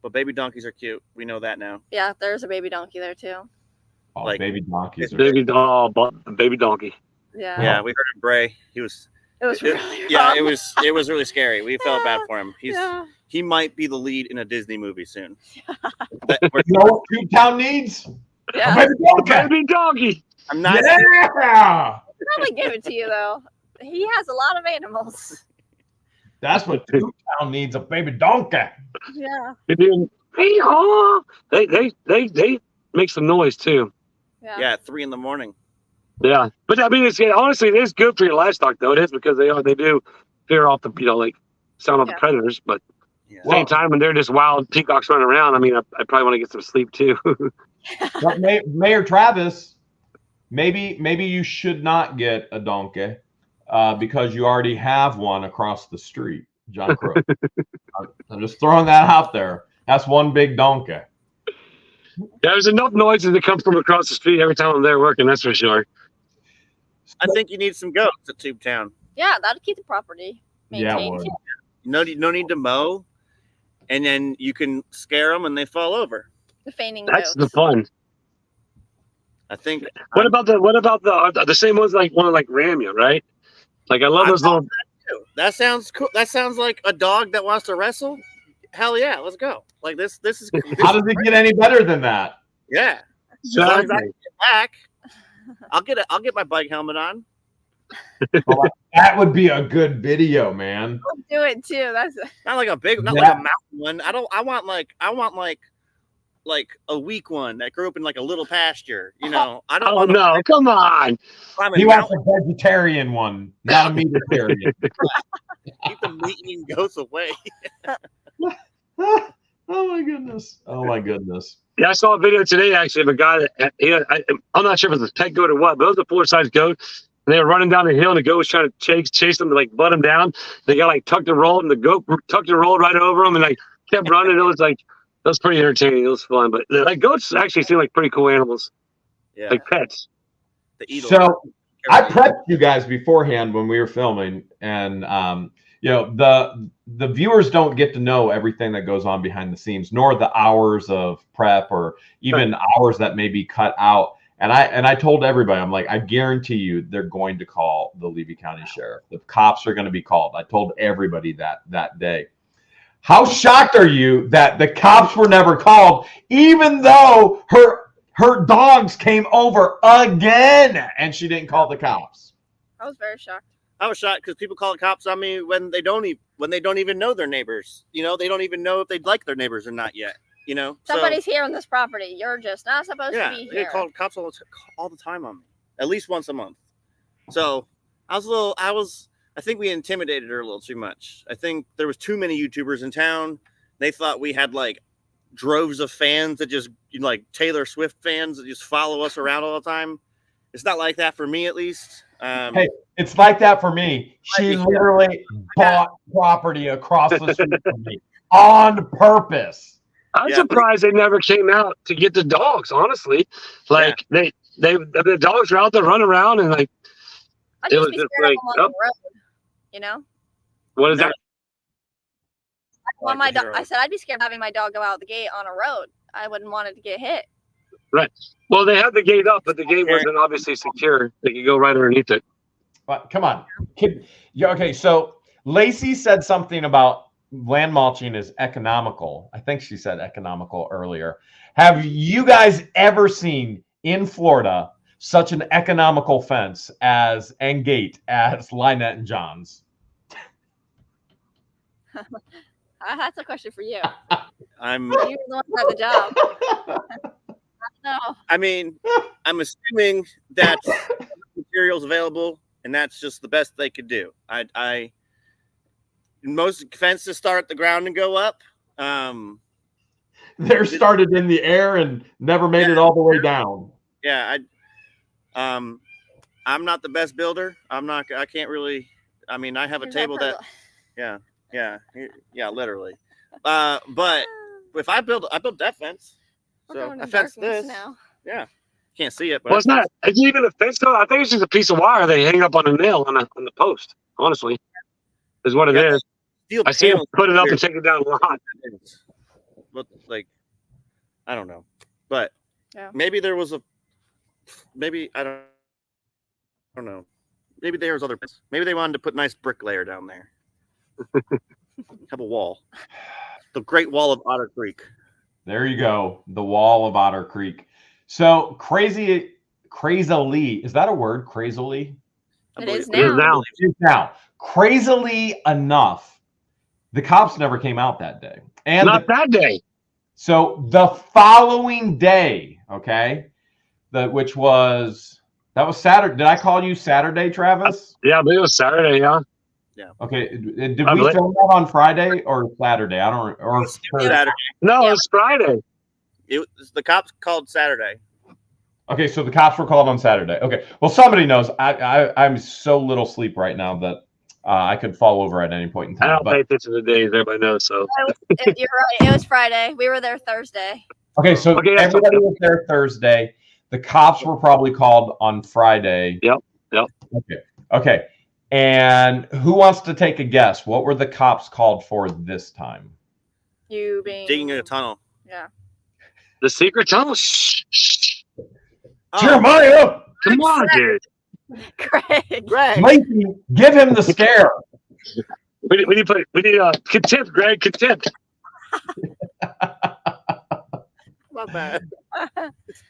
but baby donkeys are cute. We know that now. Yeah, there's a baby donkey there too. Oh, Like- baby donkeys. Are Baby donkey. Yeah. Yeah, we heard him bray. He was. It was really rough. Yeah, it was really scary. We felt bad for him. Yeah. He might be the lead in a Disney movie soon. You know what Tubetown needs? Yeah. A baby donkey. Baby donkey. I'm not. Yeah. Probably give it to you though. He has a lot of animals. That's what Tubetown needs, a baby donkey. Yeah. They make some noise too. Yeah. Yeah, 3 a.m. Yeah, but I mean, honestly, it is good for your livestock though. It is because they do fear off the like sound of the Yeah. predators. But Yeah. at the same time, when they're just wild peacocks running around, I mean, I probably want to get some sleep too. But Mayor Travis, maybe you should not get a donkey because you already have one across the street, John Crow. I'm just throwing that out there. That's one big donkey. There's enough noises that come from across the street every time I'm there working. That's for sure. I think you need some goats at Tubetown. Yeah, that'd keep the property Yeah, maintained. would. No need to mow, and then you can scare them and they fall over. The feigning That's the goats. fun. I think. What about the same ones like one like Ramya, right? Like I love those little. That sounds cool. That sounds like a dog that wants to wrestle. Hell yeah, let's go. Like this is. How does it get any better than that? Yeah. Exactly. Back. I'll get my bike helmet on. That would be a good video, man. I'll do it too. That's Not like a big, not Yeah. like a mountain one. I want like a weak one that grew up in like a little pasture. You know, I don't Oh want no! Come on. climb a He wants mountain, a vegetarian one, not a meatitarian. keep the meat eating goats away. Oh my goodness. Oh my goodness. Yeah, I saw a video today actually of a guy that I'm not sure if it was a pet goat or what, but it was a 4-size goat. And they were running down the hill, and the goat was trying to chase them to like butt him down. They got like tucked and rolled, and the goat tucked and rolled right over him, and like kept running. It was pretty entertaining. It was fun, but like goats actually seem like pretty cool animals, Yeah, like pets. the eagle. So I prepped you guys beforehand when we were filming, and you know, the viewers don't get to know everything that goes on behind the scenes, nor the hours of prep or even hours that may be cut out. And I told everybody, I'm like, I guarantee you they're going to call the Levy County Sheriff. The cops are going to be called. I told everybody that day. How shocked are you that the cops were never called, even though her dogs came over again and she didn't call the cops? I was very shocked. I was shocked because people call the cops on me when they don't even know their neighbors. You know, they don't even know if they'd like their neighbors or not yet. You know, Somebody's here on this property. You're just not supposed to be they here. call cops all the time on me, at least once a month. So I think we intimidated her a little too much. I think there was too many YouTubers in town. They thought we had like droves of fans that just like Taylor Swift fans that just follow us around all the time. It's not like that for me, at least. Hey, it's like that for me. She literally bought property across the street from me on purpose. I'm surprised they never came out to get the dogs. Honestly, like the dogs were out there running around and like I'd it just was be just scared like, of them on the road. You know? what is that? Well, I said I'd be scared of having my dog go out the gate on a road. I wouldn't want it to get hit. Right. Well, they had the gate up, but the gate wasn't obviously secure. They could go right underneath it. But come on. Okay, so Lacey said something about land mulching is economical. I think she said economical earlier. Have you guys ever seen in Florida such an economical fence and gate as Lynette and John's? That's a question for you. You're the one who had the job. No. I mean, I'm assuming that materials available, and that's just the best they could do. Most fences start at the ground and go up. They're started in the air and never made it all the way down. Yeah, I'm not the best builder. I can't really. I mean, I have a table that. Yeah, literally. But if I build that fence. So I fenced this. Now. Yeah, can't see it. But Well, it's not. It's even a fence though. I think it's just a piece of wire they hang up on a nail on the post. Honestly, is what it is. Steel I see them panels put it up here. and take it down a lot. but like, I don't know, but Yeah. maybe there was maybe I don't know. Maybe there was other. Maybe they wanted to put nice brick layer down there. Have a wall. The Great Wall of Otter Creek. There you go. The Wall of Otter Creek. So crazily, is that a word? Crazily? It is It is now. Now, crazily enough, the cops never came out that day. And Not that day. so the following day, okay, that was Saturday. Did I call you Saturday, Travis? Yeah, I believe it was Saturday. Yeah. Okay. Did I we believe- film that on Friday or Saturday? I don't. Or Saturday. No, Yeah. it was Friday. The cops called Saturday. Okay, so the cops were called on Saturday. Okay, well, somebody knows. I'm so little sleep right now that I could fall over at any point in I time. don't pay attention to the days. Everybody knows. So You're right. It was Friday. We were there Thursday. Okay, so Okay, that's everybody okay. was there Thursday. The cops were probably called on Friday. Yep. Okay. And who wants to take a guess? What were the cops called for this time? You being Digging a tunnel. Yeah. the secret tunnel. Shh. Oh, Jeremiah! Come on, dude. Craig. Greg. Lacey, give him the scare. We need contempt, Greg. Contempt. My bad.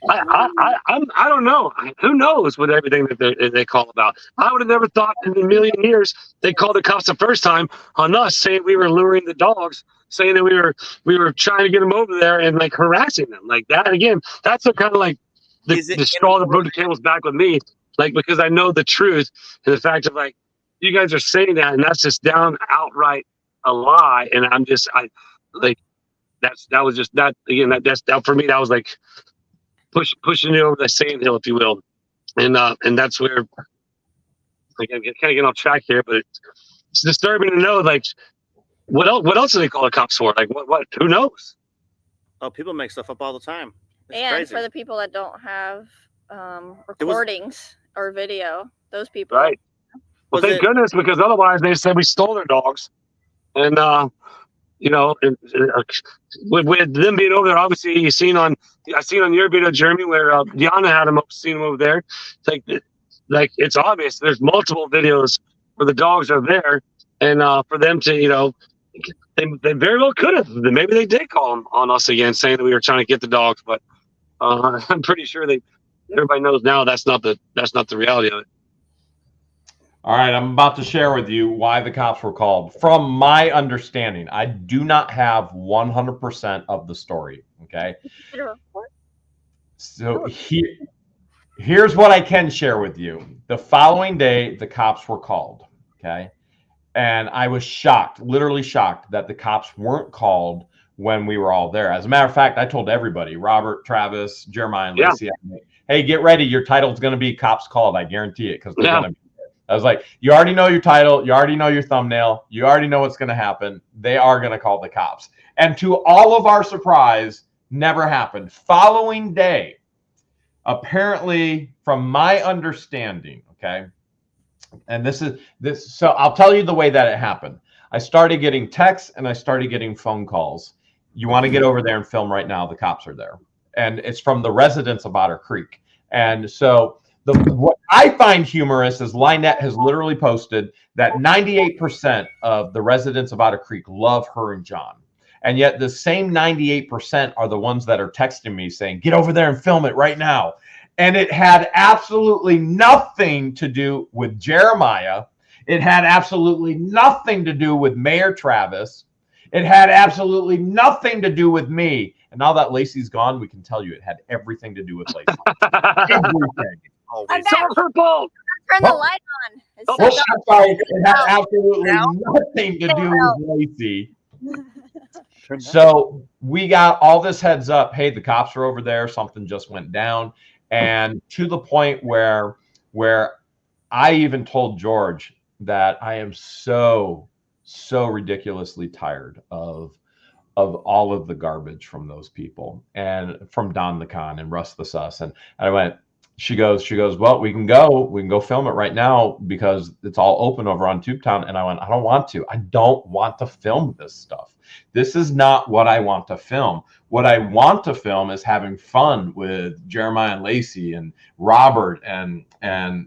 I don't know. Who knows with everything that they call about? I would have never thought in a million years they called the cops the first time on us, saying we were luring the dogs, saying that we were trying to get them over there and like harassing them like that. Again, that's the kind of like the straw that broke the camel's back with me, like because I know the truth and the fact of like you guys are saying that and that's just down outright a lie, and I'm just that was just that again. That's for me. That was like pushing it over the sandhill, if you will, and that's where again kind of getting off track here. But it's disturbing to know like what else do they call the cops for? Like what? Who knows? Oh, people make stuff up all the time. It's And crazy. for the people that don't have recordings or video, those people. Right. Well, thank goodness, because otherwise they said we stole their dogs, and you know, with them being over there, obviously I seen on your video, Jeremy, where Deanna had them seen them over there. It's like it's obvious. There's multiple videos where the dogs are there, and for them to, you know, they very well could have. Maybe they did call them on us again, saying that we were trying to get the dogs, but I'm pretty sure everybody knows now that's not the reality of it. All right, I'm about to share with you why the cops were called. From my understanding, I do not have 100% of the story, okay? So here's what I can share with you. The following day, the cops were called, okay? And I was shocked, literally shocked, that the cops weren't called when we were all there. As a matter of fact, I told everybody, Robert, Travis, Jeremiah, and Lacey, hey, get ready. Your title's going to be Cops Called. I guarantee it, because they're going to be. I was like, you already know your title. You already know your thumbnail. You already know what's going to happen. They are going to call the cops. And to all of our surprise, never happened. Following day, apparently, from my understanding, okay, and this. So I'll tell you the way that it happened. I started getting texts and I started getting phone calls. You want to get over there and film right now. The cops are there. And it's from the residents of Otter Creek. And so what I find humorous is Lynette has literally posted that 98% of the residents of Otter Creek love her and John. And yet the same 98% are the ones that are texting me saying, get over there and film it right now. And it had absolutely nothing to do with Jeremiah. It had absolutely nothing to do with Mayor Travis. It had absolutely nothing to do with me. And now that Lacey's gone, we can tell you it had everything to do with Lacey. Everything. Always. It's all her fault. Turn the light on. It's Oh, so I'm sorry. It had absolutely nothing to do with Lacey. So we got all this heads up. Hey, the cops are over there. Something just went down. And to the point where I even told George that I am so ridiculously tired of all of the garbage from those people and from Don the Con and Russ the Sus. And I went, she goes, well, we can go film it right now because it's all open over on Tubetown. And I went, I don't want to film this stuff. This is not what I want to film. What I want to film is having fun with Jeremiah and Lacey and Robert and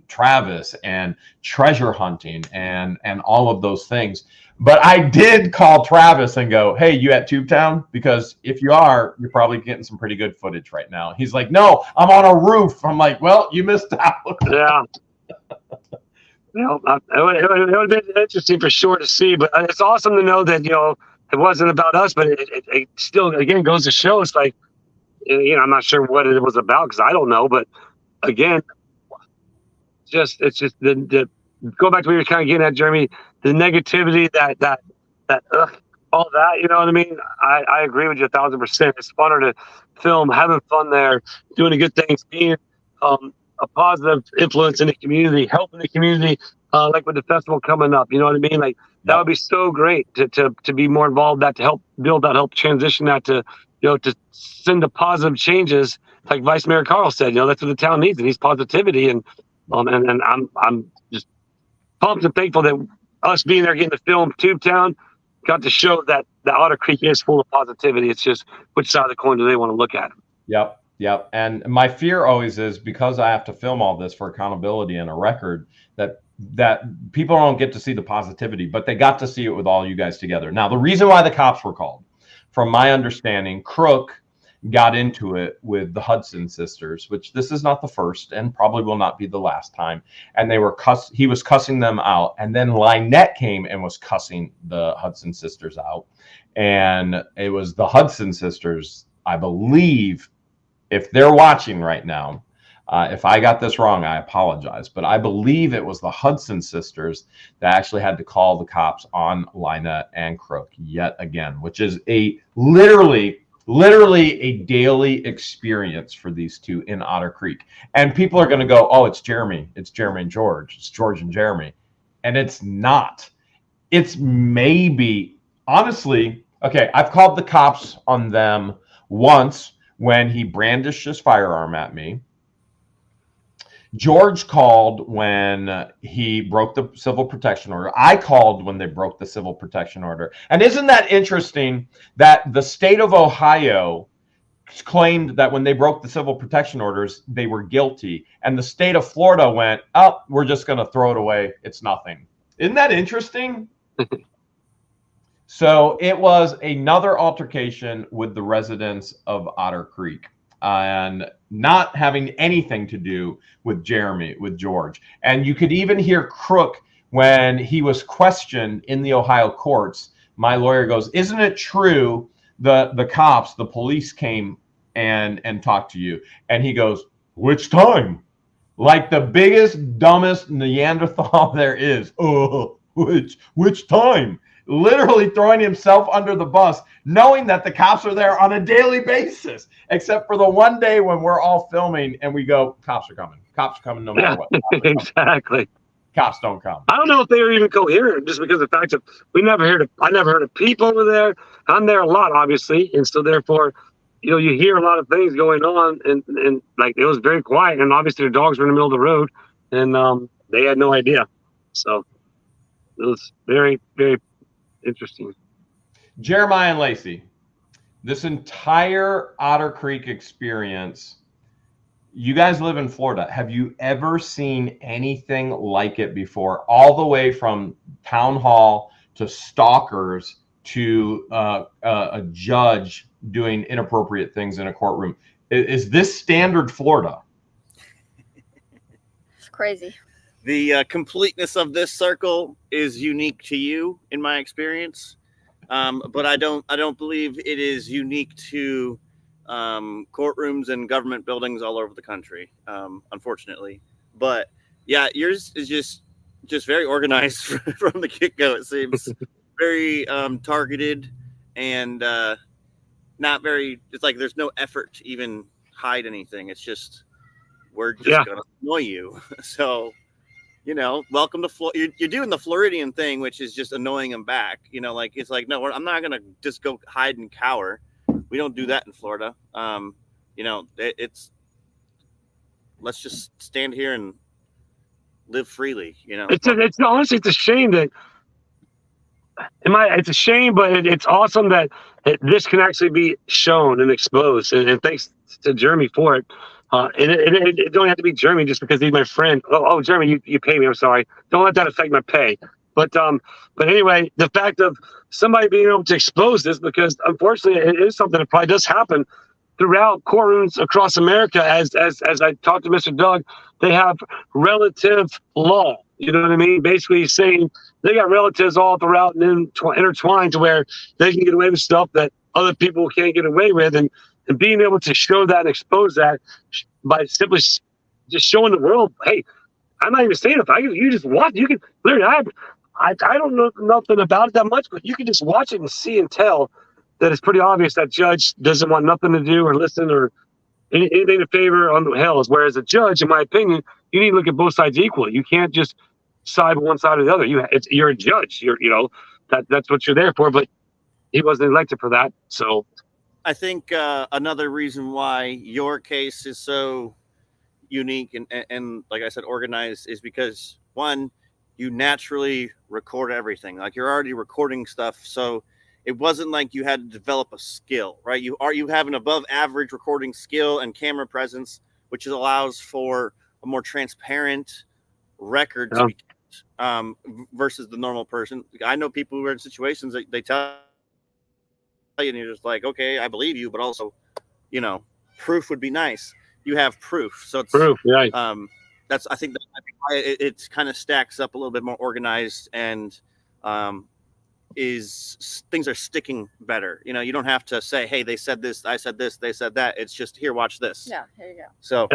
Travis and treasure hunting and all of those things. But I did call Travis and go, hey, you at Tubetown? Because if you are, you're probably getting some pretty good footage right now. He's like, no, I'm on a roof. I'm like, well, you missed out. Yeah. It would have been interesting for sure to see, but it's awesome to know that, it wasn't about us, but it still, again, goes to show it's like, I'm not sure what it was about because I don't know, but again, it's just the go back to what you're kind of getting at, Jeremy, the negativity that all that, you know what I mean? I agree with you 1,000%. It's funner to film, having fun there, doing the good things, being a positive influence in the community, helping the community, like with the festival coming up, you know what I mean? Like that would be so great to be more involved, that to help build that, help transition that to, to send the positive changes. Like Vice Mayor Carl said, that's what the town needs. It needs positivity. And I'm just pumped and thankful that us being there, getting the film Tubetown, got to show that the Otter Creek is full of positivity. It's just which side of the coin do they want to look at? Yep. And my fear always is, because I have to film all this for accountability and a record, that people don't get to see the positivity, but they got to see it with all you guys together. Now, the reason why the cops were called, from my understanding, Crook got into it with the Hudson sisters, which this is not the first and probably will not be the last time. And he was cussing them out. And then Lynette came and was cussing the Hudson sisters out. And it was the Hudson sisters, I believe, if they're watching right now, if I got this wrong, I apologize. But I believe it was the Hudson sisters that actually had to call the cops on Lynette and Crook yet again, which is literally a daily experience for these two in Otter Creek. And people are going to go, oh, it's Jeremy and George. It's George and Jeremy. And it's not. It's maybe, honestly, okay, I've called the cops on them once when he brandished his firearm at me. George called when he broke the civil protection order. I called when they broke the civil protection order. And isn't that interesting that the state of Ohio claimed that when they broke the civil protection orders, they were guilty. And the state of Florida went, oh, we're just going to throw it away. It's nothing. Isn't that interesting? So it was another altercation with the residents of Otter Creek, and not having anything to do with George. And you could even hear Crook when he was questioned in the Ohio courts. My lawyer goes, isn't it true the cops, the police came and talked to you? And he goes, which time? Like the biggest, dumbest Neanderthal there is. Oh, which time? Literally throwing himself under the bus, knowing that the cops are there on a daily basis, except for the one day when we're all filming and we go, cops are coming no matter what. Exactly. Cops don't come. I don't know if they were even coherent, just because of the fact that I never heard of people over there. I'm there a lot, obviously, and so therefore, you hear a lot of things going on, and like it was very quiet, and obviously the dogs were in the middle of the road, and they had no idea. So it was very, very interesting. Jeremiah and Lacey, this entire Otter Creek experience, you guys live in Florida. Have you ever seen anything like it before? All the way from town hall to stalkers to a judge doing inappropriate things in a courtroom. Is this standard Florida? It's crazy. The completeness of this circle is unique to you, in my experience, but I don't believe it is unique to courtrooms and government buildings all over the country, unfortunately. But yeah, yours is just very organized from the get-go. It seems very targeted and not very. It's like there's no effort to even hide anything. It's just we're just gonna annoy you. So. Welcome to Florida. You're doing the Floridian thing, which is just annoying them back. Like it's like, no, I'm not gonna just go hide and cower. We don't do that in Florida. It's let's just stand here and live freely. It's honestly, it's a shame that it's a shame, but it's awesome that this can actually be shown and exposed. And thanks to Jeremy for it. And it don't have to be Jeremy just because he's my friend. Oh, Jeremy, you pay me. I'm sorry. Don't let that affect my pay. But anyway, the fact of somebody being able to expose this, because unfortunately it is something that probably does happen throughout courtrooms across America. As I talked to Mr. Doug, they have relative law. You know what I mean? Basically saying they got relatives all throughout and intertwined to where they can get away with stuff that other people can't get away with. And being able to show that and expose that by simply just showing the world, hey, I'm not even saying it. You just watch. You can literally. I don't know nothing about it that much, but you can just watch it and see and tell that it's pretty obvious that judge doesn't want nothing to do or listen or anything to favor on the Hales. Whereas a judge, in my opinion, you need to look at both sides equally. You can't just side with one side or the other. You're a judge. That's what you're there for. But he wasn't elected for that, so. I think another reason why your case is so unique and like I said, organized is because, one, you naturally record everything. Like, you're already recording stuff, so it wasn't like you had to develop a skill, right? You have an above average recording skill and camera presence, which allows for a more transparent record to be kept, versus the normal person. I know people who are in situations that they tell you and you're just like, okay, I believe you, but also, proof would be nice. You have proof, so it's proof, right? I think why it kind of stacks up a little bit more organized, and things are sticking better. You don't have to say, hey, they said this, I said this, they said that. It's just, here, watch this. Yeah, here you go. So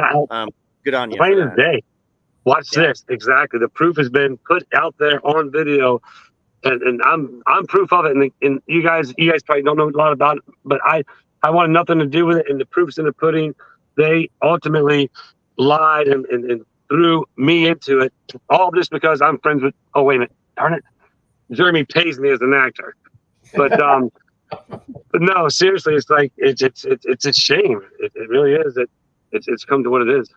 good on you. Plain as day. Watch this. Exactly. The proof has been put out there on video, and I'm proof of it. And you guys probably don't know a lot about it, but I wanted nothing to do with it. And the proof's in the pudding. They ultimately lied and threw me into it. All just because I'm friends with. Oh, wait a minute. Darn it. Jeremy pays me as an actor, but but no, seriously, it's like it's a shame. It really is. It's come to what it is.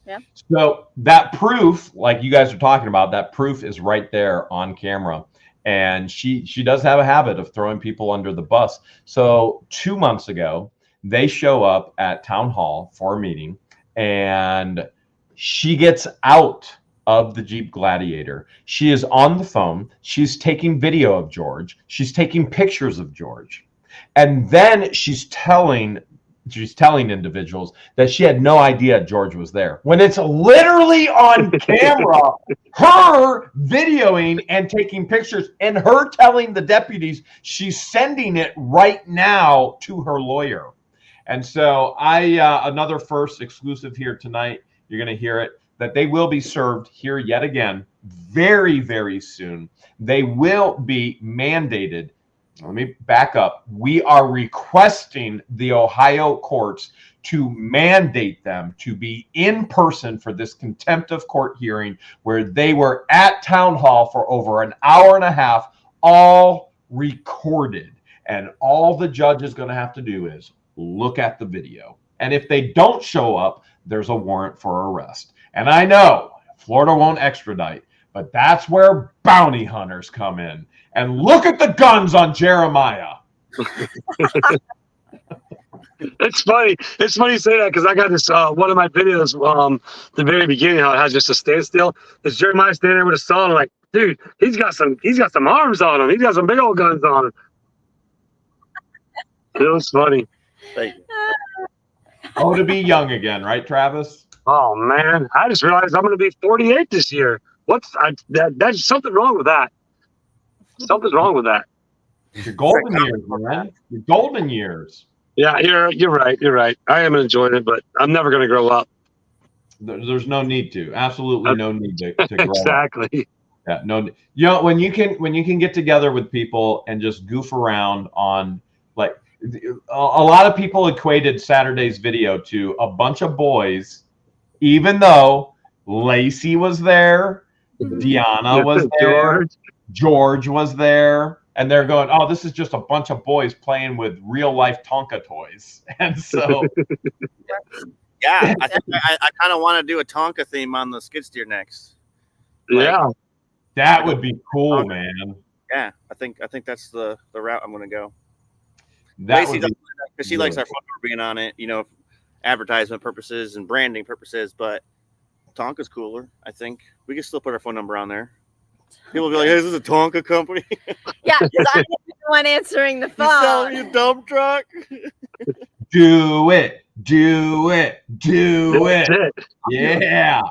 Yeah. So that proof, like you guys are talking about, that proof is right there on camera. And she does have a habit of throwing people under the bus. So 2 months ago, they show up at town hall for a meeting, and she gets out of the Jeep Gladiator. She is on the phone. She's taking video of George. She's taking pictures of George. And then she's telling individuals that she had no idea George was there, when it's literally on camera, her videoing and taking pictures, and her telling the deputies she's sending it right now to her lawyer. And so another first exclusive here tonight, you're going to hear it, that they will be served here yet again very, very soon. They will be mandated. Let me back up. We are requesting the Ohio courts to mandate them to be in person for this contempt of court hearing, where they were at town hall for over an hour and a half, all recorded. And all the judge is going to have to do is look at the video. And if they don't show up, there's a warrant for arrest. And I know Florida won't extradite, but that's where bounty hunters come in. And look at the guns on Jeremiah. It's funny. It's funny you say that, because I got this one of my videos, the very beginning, how it has just a standstill. It's Jeremiah standing there with a saw, and I'm like, dude, he's got some arms on him. He's got some big old guns on him. It was funny. Thank you. Oh, to be young again, right, Travis? Oh man, I just realized I'm going to be 48 this year. That's something wrong with that. Something's wrong with that. Your golden years, man. Your golden years. Yeah, you're right. You're right. I am enjoying it, but I'm never going to grow up. There's no need to. Absolutely no need to grow exactly. up. Yeah, no. When you can get together with people and just goof around on, like, a lot of people equated Saturday's video to a bunch of boys, even though Lacey was there, Deanna was there, George was there, and they're going, oh, this is just a bunch of boys playing with real life Tonka toys. And so Yeah, I think I kind of want to do a Tonka theme on the skid steer next. Yeah. That would be cool, man. Yeah, I think that's the route I'm going to go. That Lacey would be because she likes our phone number being on it, advertisement purposes and branding purposes. But Tonka's cooler. I think we can still put our phone number on there. People will be like, "Hey, is this a Tonka company?" Yeah, because I'm the one answering the You selling phone. your dump truck? do it. That's it. Yeah.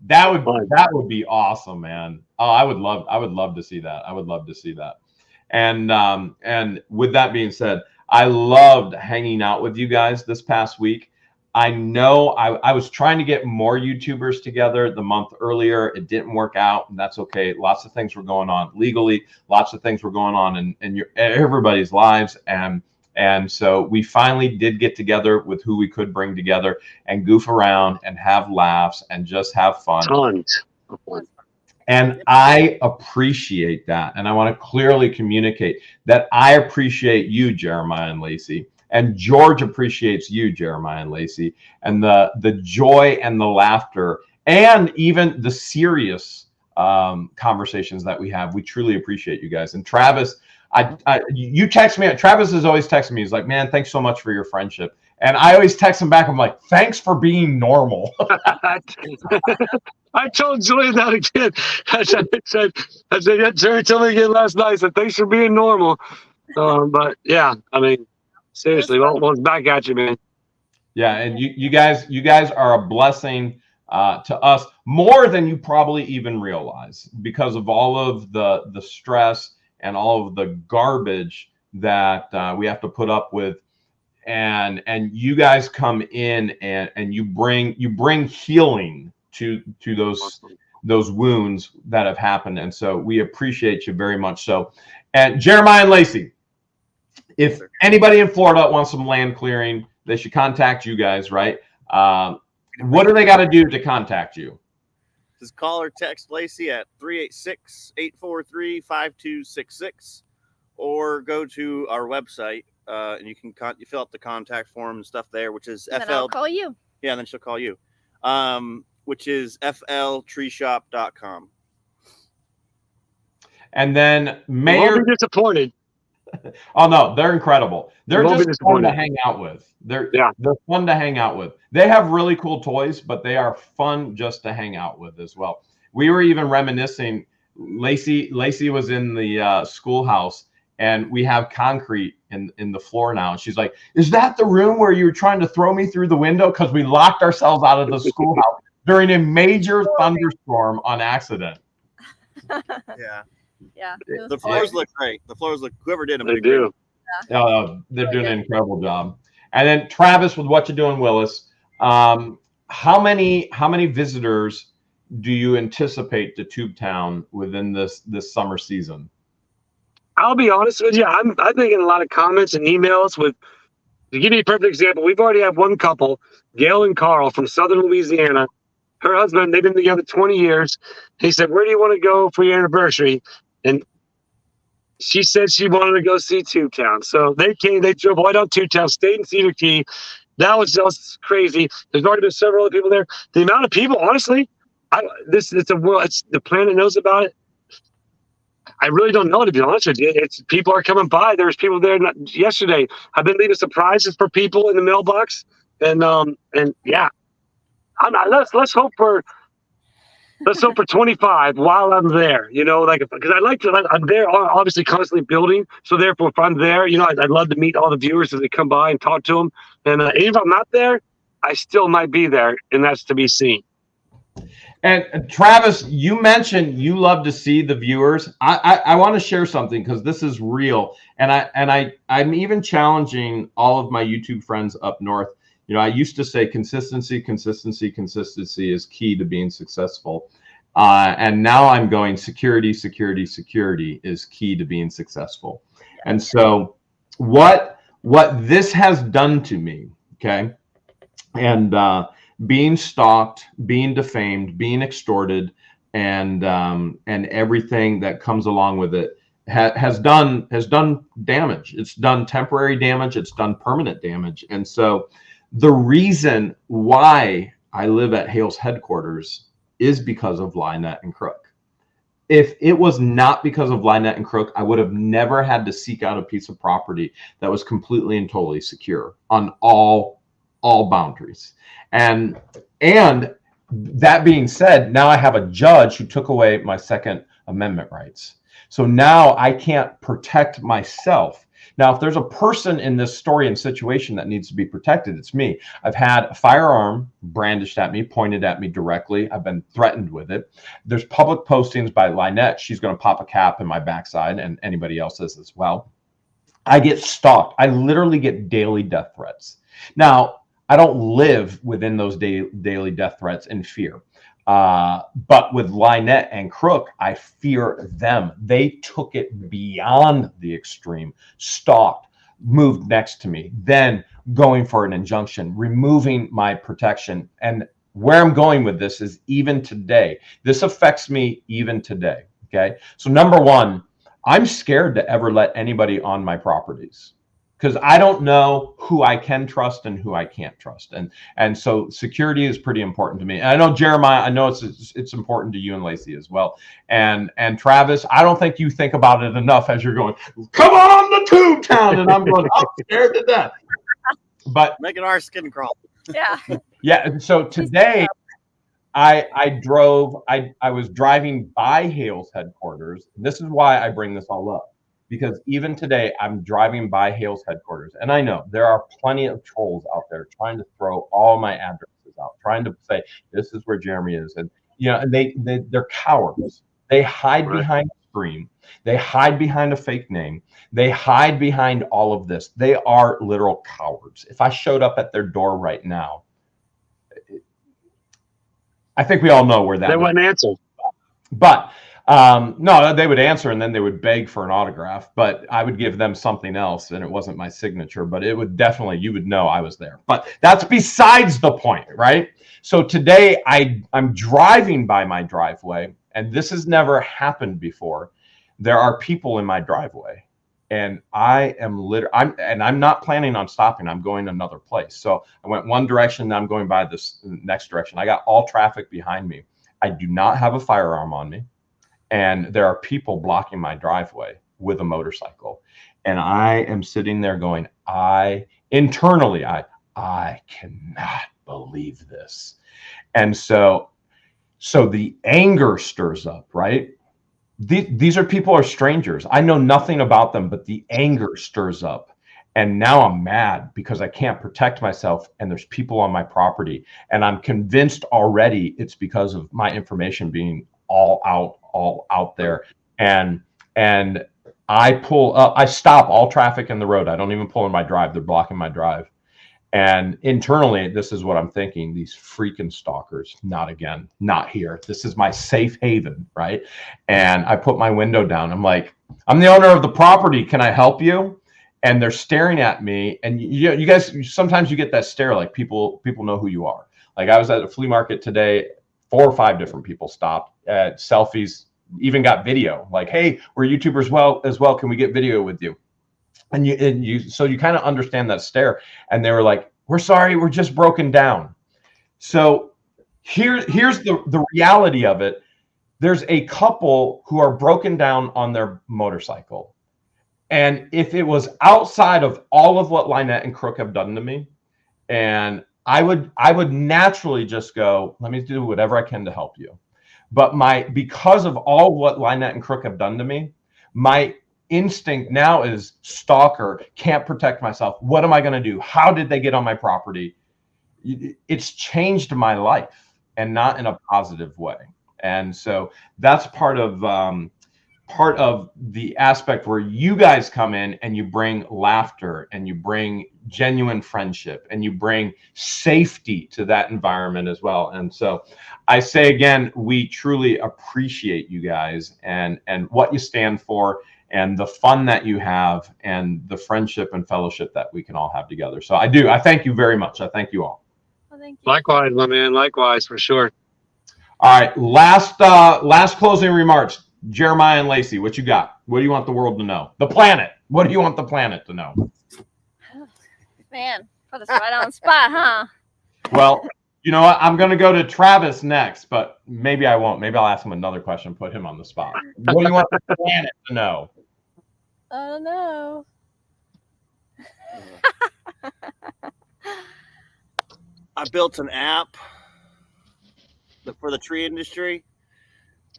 That would be awesome, man. Oh, I would love to see that. I would love to see that. And with that being said, I loved hanging out with you guys this past week. I know I was trying to get more YouTubers together the month earlier. It didn't work out, and that's okay. Lots of things were going on legally. Lots of things were going on in everybody's lives, and so we finally did get together with who we could bring together and goof around and have laughs and just have fun. Tons. And I appreciate that. And I want to clearly communicate that I appreciate you, Jeremiah and Lacey. And George appreciates you, Jeremiah and Lacey. And the joy and the laughter and even the serious conversations that we have. We truly appreciate you guys. And Travis, you text me. Travis is always texting me. He's like, "Man, thanks so much for your friendship." And I always text him back. I'm like, "Thanks for being normal." I told Julia that again. I said, yeah, Jerry told me again last night. I said, "Thanks for being normal." But yeah, I mean, seriously, well, it's back at you, man. Yeah, and you guys are a blessing to us more than you probably even realize because of all of the stress and all of the garbage that we have to put up with. And you guys come in and you bring healing to those wounds that have happened. And so we appreciate you very much. So, and Jeremiah and Lacey, if anybody in Florida wants some land clearing, they should contact you guys, right? What do they got to do to contact you? Just call or text Lacey at 386-843-5266 or go to our website and you can you fill out the contact form and stuff there, which is And then I'll call you. Yeah, and then she'll call you. Which is fltreeshop.com. And then Mayor. Won't be disappointed. Oh no, they're incredible. They're Won't be just fun to disappointed. hang out with. They're Yeah. fun to hang out with. They have really cool toys, but they are fun just to hang out with as well. We were even reminiscing. Lacey was in the schoolhouse, and we have concrete in the floor now. And she's like, "Is that the room where you were trying to throw me through the window?" Because we locked ourselves out of the schoolhouse during a major thunderstorm on accident. Yeah. Yeah. The floors look great. The floors look, whoever did them. They do. They're doing an incredible job. And then Travis, with what you're doing, Willis, how many visitors do you anticipate to Tubetown within this summer season? I'll be honest with you. I'm getting a lot of comments and emails with. To give you a perfect example, we've already had one couple, Gail and Carl from Southern Louisiana. Her husband, they've been together 20 years. He said, "Where do you want to go for your anniversary?" And she said she wanted to go see Tubetown. So they drove right out Tubetown, stayed in Cedar Key. That was just crazy. There's already been several other people there. The amount of people, honestly, it's a world. It's the planet knows about it. I really don't know, to be honest with you. It's people are coming by. There's people there yesterday. I've been leaving surprises for people in the mailbox, and yeah, let's hope for 25 while I'm there. Because I'm there obviously constantly building. So therefore, if I'm there, I'd love to meet all the viewers as they come by and talk to them. And even if I'm not there, I still might be there, and that's to be seen. And Travis, you mentioned you love to see the viewers. I want to share something because this is real, and I'm even challenging all of my YouTube friends up north. I used to say consistency is key to being successful, and now I'm going security is key to being successful. And so what this has done to me, okay, and being stalked, being defamed, being extorted, and everything that comes along with it has done damage. It's done temporary damage. It's done permanent damage. And so The reason why I live at Hale's headquarters is because of Lynette and Crook. If it was not because of Lynette and Crook, I would have never had to seek out a piece of property that was completely and totally secure on all boundaries. And that being said, now I have a judge who took away my Second Amendment rights. So now I can't protect myself. Now, if there's a person in this story and situation that needs to be protected, it's me. I've had a firearm brandished at me, pointed at me directly. I've been threatened with it. There's public postings by Lynette. She's going to pop a cap in my backside, and anybody else is as well. I get stalked. I literally get daily death threats. Now, I don't live within those daily death threats in fear. But with Lynette and Crook, I fear them. They took it beyond the extreme, stalked, moved next to me, then going for an injunction, removing my protection. And where I'm going with this is even today, this affects me even today. Okay. So number one, I'm scared to ever let anybody on my properties, because I don't know who I can trust and who I can't trust. And so security is pretty important to me. And I know Jeremiah, I know it's important to you and Lacey as well. And Travis, I don't think you think about it enough as you're going, come on the tube town. And I'm going, I'm scared to death. But making our skin crawl. Yeah. Yeah. And so today I was driving by Hale's headquarters. This is why I bring this all up. Because even today, I'm driving by Hale's headquarters, and I know there are plenty of trolls out there trying to throw all my addresses out, trying to say this is where Jeremy is, and they're cowards. They hide behind a screen, they hide behind a fake name, they hide behind all of this. They are literal cowards. If I showed up at their door right now, I think we all know where that. They wouldn't answer. But no, they would answer and then they would beg for an autograph, but I would give them something else and it wasn't my signature, but it would definitely, you would know I was there. But that's besides the point, right? So today I'm driving by my driveway, and this has never happened before. There are people in my driveway, and I'm not planning on stopping. I'm going another place. So I went one direction, now I'm going by this next direction. I got all traffic behind me. I do not have a firearm on me. And there are people blocking my driveway with a motorcycle. And I am sitting there going, I cannot believe this. And so the anger stirs up, right? These are people are strangers. I know nothing about them, but the anger stirs up. And now I'm mad because I can't protect myself and there's people on my property. And I'm convinced already it's because of my information being all out there. And I pull up, I stop all traffic in the road. I don't even pull in my drive. They're blocking my drive. And internally, this is what I'm thinking. These freaking stalkers, not again, not here. This is my safe haven, right? And I put my window down. I'm like, I'm the owner of the property. Can I help you? And they're staring at me. And you guys, sometimes you get that stare, like people know who you are. Like I was at a flea market today, 4 or 5 different people stopped at selfies, even got video, like, hey, we're YouTubers as well. Can we get video with you? So you kind of understand that stare. And they were like, we're sorry, we're just broken down. So here's the reality of it. There's a couple who are broken down on their motorcycle. And if it was outside of all of what Lynette and Crook have done to me, and I would naturally just go, let me do whatever I can to help you. But because of all what Lynette and Crook have done to me, my instinct now is stalker, can't protect myself. What am I going to do? How did they get on my property? It's changed my life, and not in a positive way. And so that's part of the aspect where you guys come in and you bring laughter and you bring genuine friendship and you bring safety to that environment as well. And so I say again, we truly appreciate you guys and what you stand for and the fun that you have and the friendship and fellowship that we can all have together. So I thank you very much. I thank you all. Well, thank you. Likewise, my man. Likewise, for sure. All right. Last closing remarks. Jeremiah and Lacey, what you got? What do you want the world to know? The planet. What do you want the planet to know? Man, Put us right on the spot, huh? Well, you know what? I'm going to go to Travis next, but maybe I won't. Maybe I'll ask him another question, put him on the spot. What do you want the planet to know? I don't know. I built an app for the tree industry,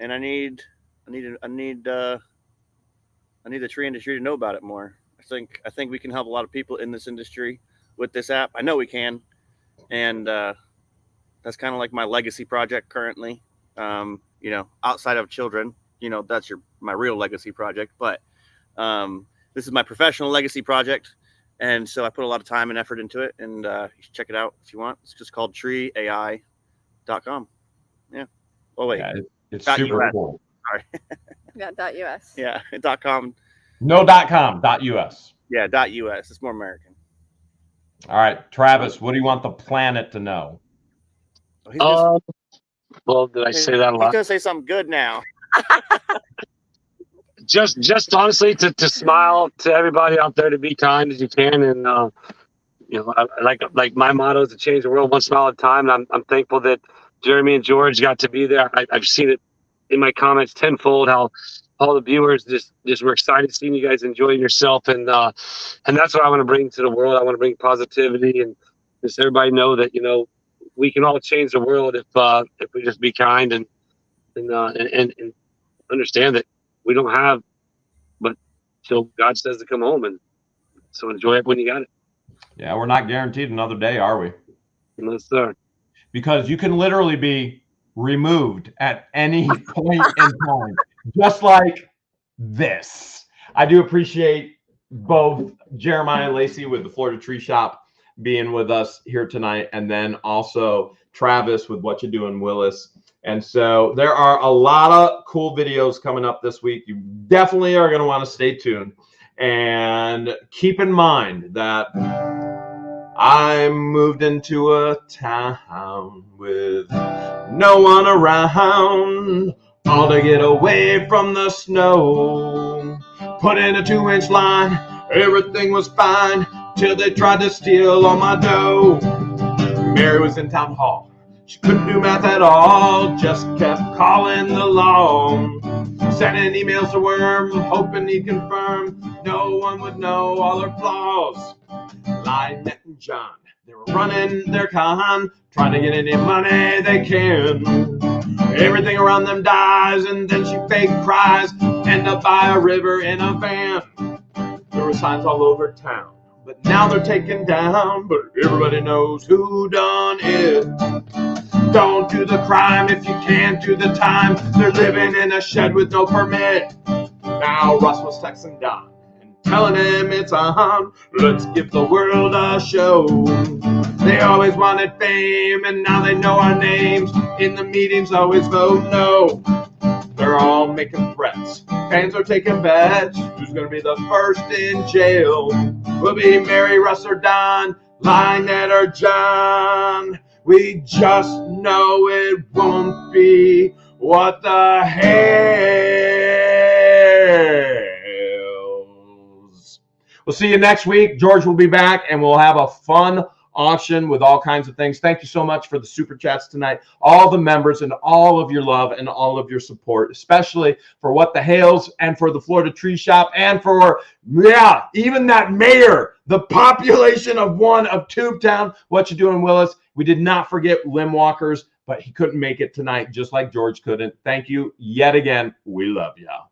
and I need the tree industry to know about it more. I think we can help a lot of people in this industry with this app. I know we can, and that's kind of like my legacy project currently. You know, outside of children, you know, that's my real legacy project. But this is my professional legacy project, and so I put a lot of time and effort into it. And you should check it out if you want. It's just called treeai.com. Yeah. Oh wait, yeah, it's super US. cool. Sorry. Yeah, .us. Yeah, .com. No .com, .us. Yeah, .us. It's more American. All right, Travis, what do you want the planet to know? Well, did I say that a He's lot? gonna say something good now. Just honestly to smile to everybody out there, to be kind as you can, and you know, like my motto is to change the world one smile at a time. And I'm thankful that Jeremy and George got to be there. I've seen it in my comments tenfold how all the viewers just were excited seeing you guys enjoying yourself, and that's what I want to bring to the world. I want to bring positivity and just everybody know that, you know, we can all change the world if we just be kind and understand that we don't have but till God says to come home, and so enjoy it when you got it. Yeah, we're not guaranteed another day, are we? No, sir. Because you can literally be removed at any point in time, just like this. I do appreciate both Jeremiah and Lacey with the Florida Tree Shop being with us here tonight, and then also Travis with What You Do in Willis. And so there are a lot of cool videos coming up this week. You definitely are going to want to stay tuned. And keep in mind that I moved into a town with no one around, all to get away from the snow. Put in a 2-inch line, everything was fine, till they tried to steal all my dough. Mary was in town hall. She couldn't do math at all, just kept calling the law. Sending emails to Worm, hoping he'd confirm no one would know all her flaws. Lynette and John, they were running their con, trying to get any money they can. Everything around them dies, and then she fake cries, end up by a river in a van. There were signs all over town, but now they're taken down, but everybody knows who done it. Don't do the crime if you can't do the time. They're living in a shed with no permit. Now Russ was texting Don and telling him it's on. Let's give the world a show. They always wanted fame, and now they know our names. In the meetings, always vote no. They're all making threats. Fans are taking bets. Who's going to be the first in jail? Will be Mary, Russ, or Don, Lynette, or John. We just know it won't be what the hells. We'll see you next week. George will be back, and we'll have a fun auction with all kinds of things. Thank you so much for the super chats tonight, all the members, and all of your love and all of your support, especially for What the Hales and for the Florida Tree Shop, and for, yeah, even that mayor, the population of one of Tubetown. What You Do in Willis. We did not forget Limb Walkers, but he couldn't make it tonight, just like George couldn't. Thank you yet again. We love y'all.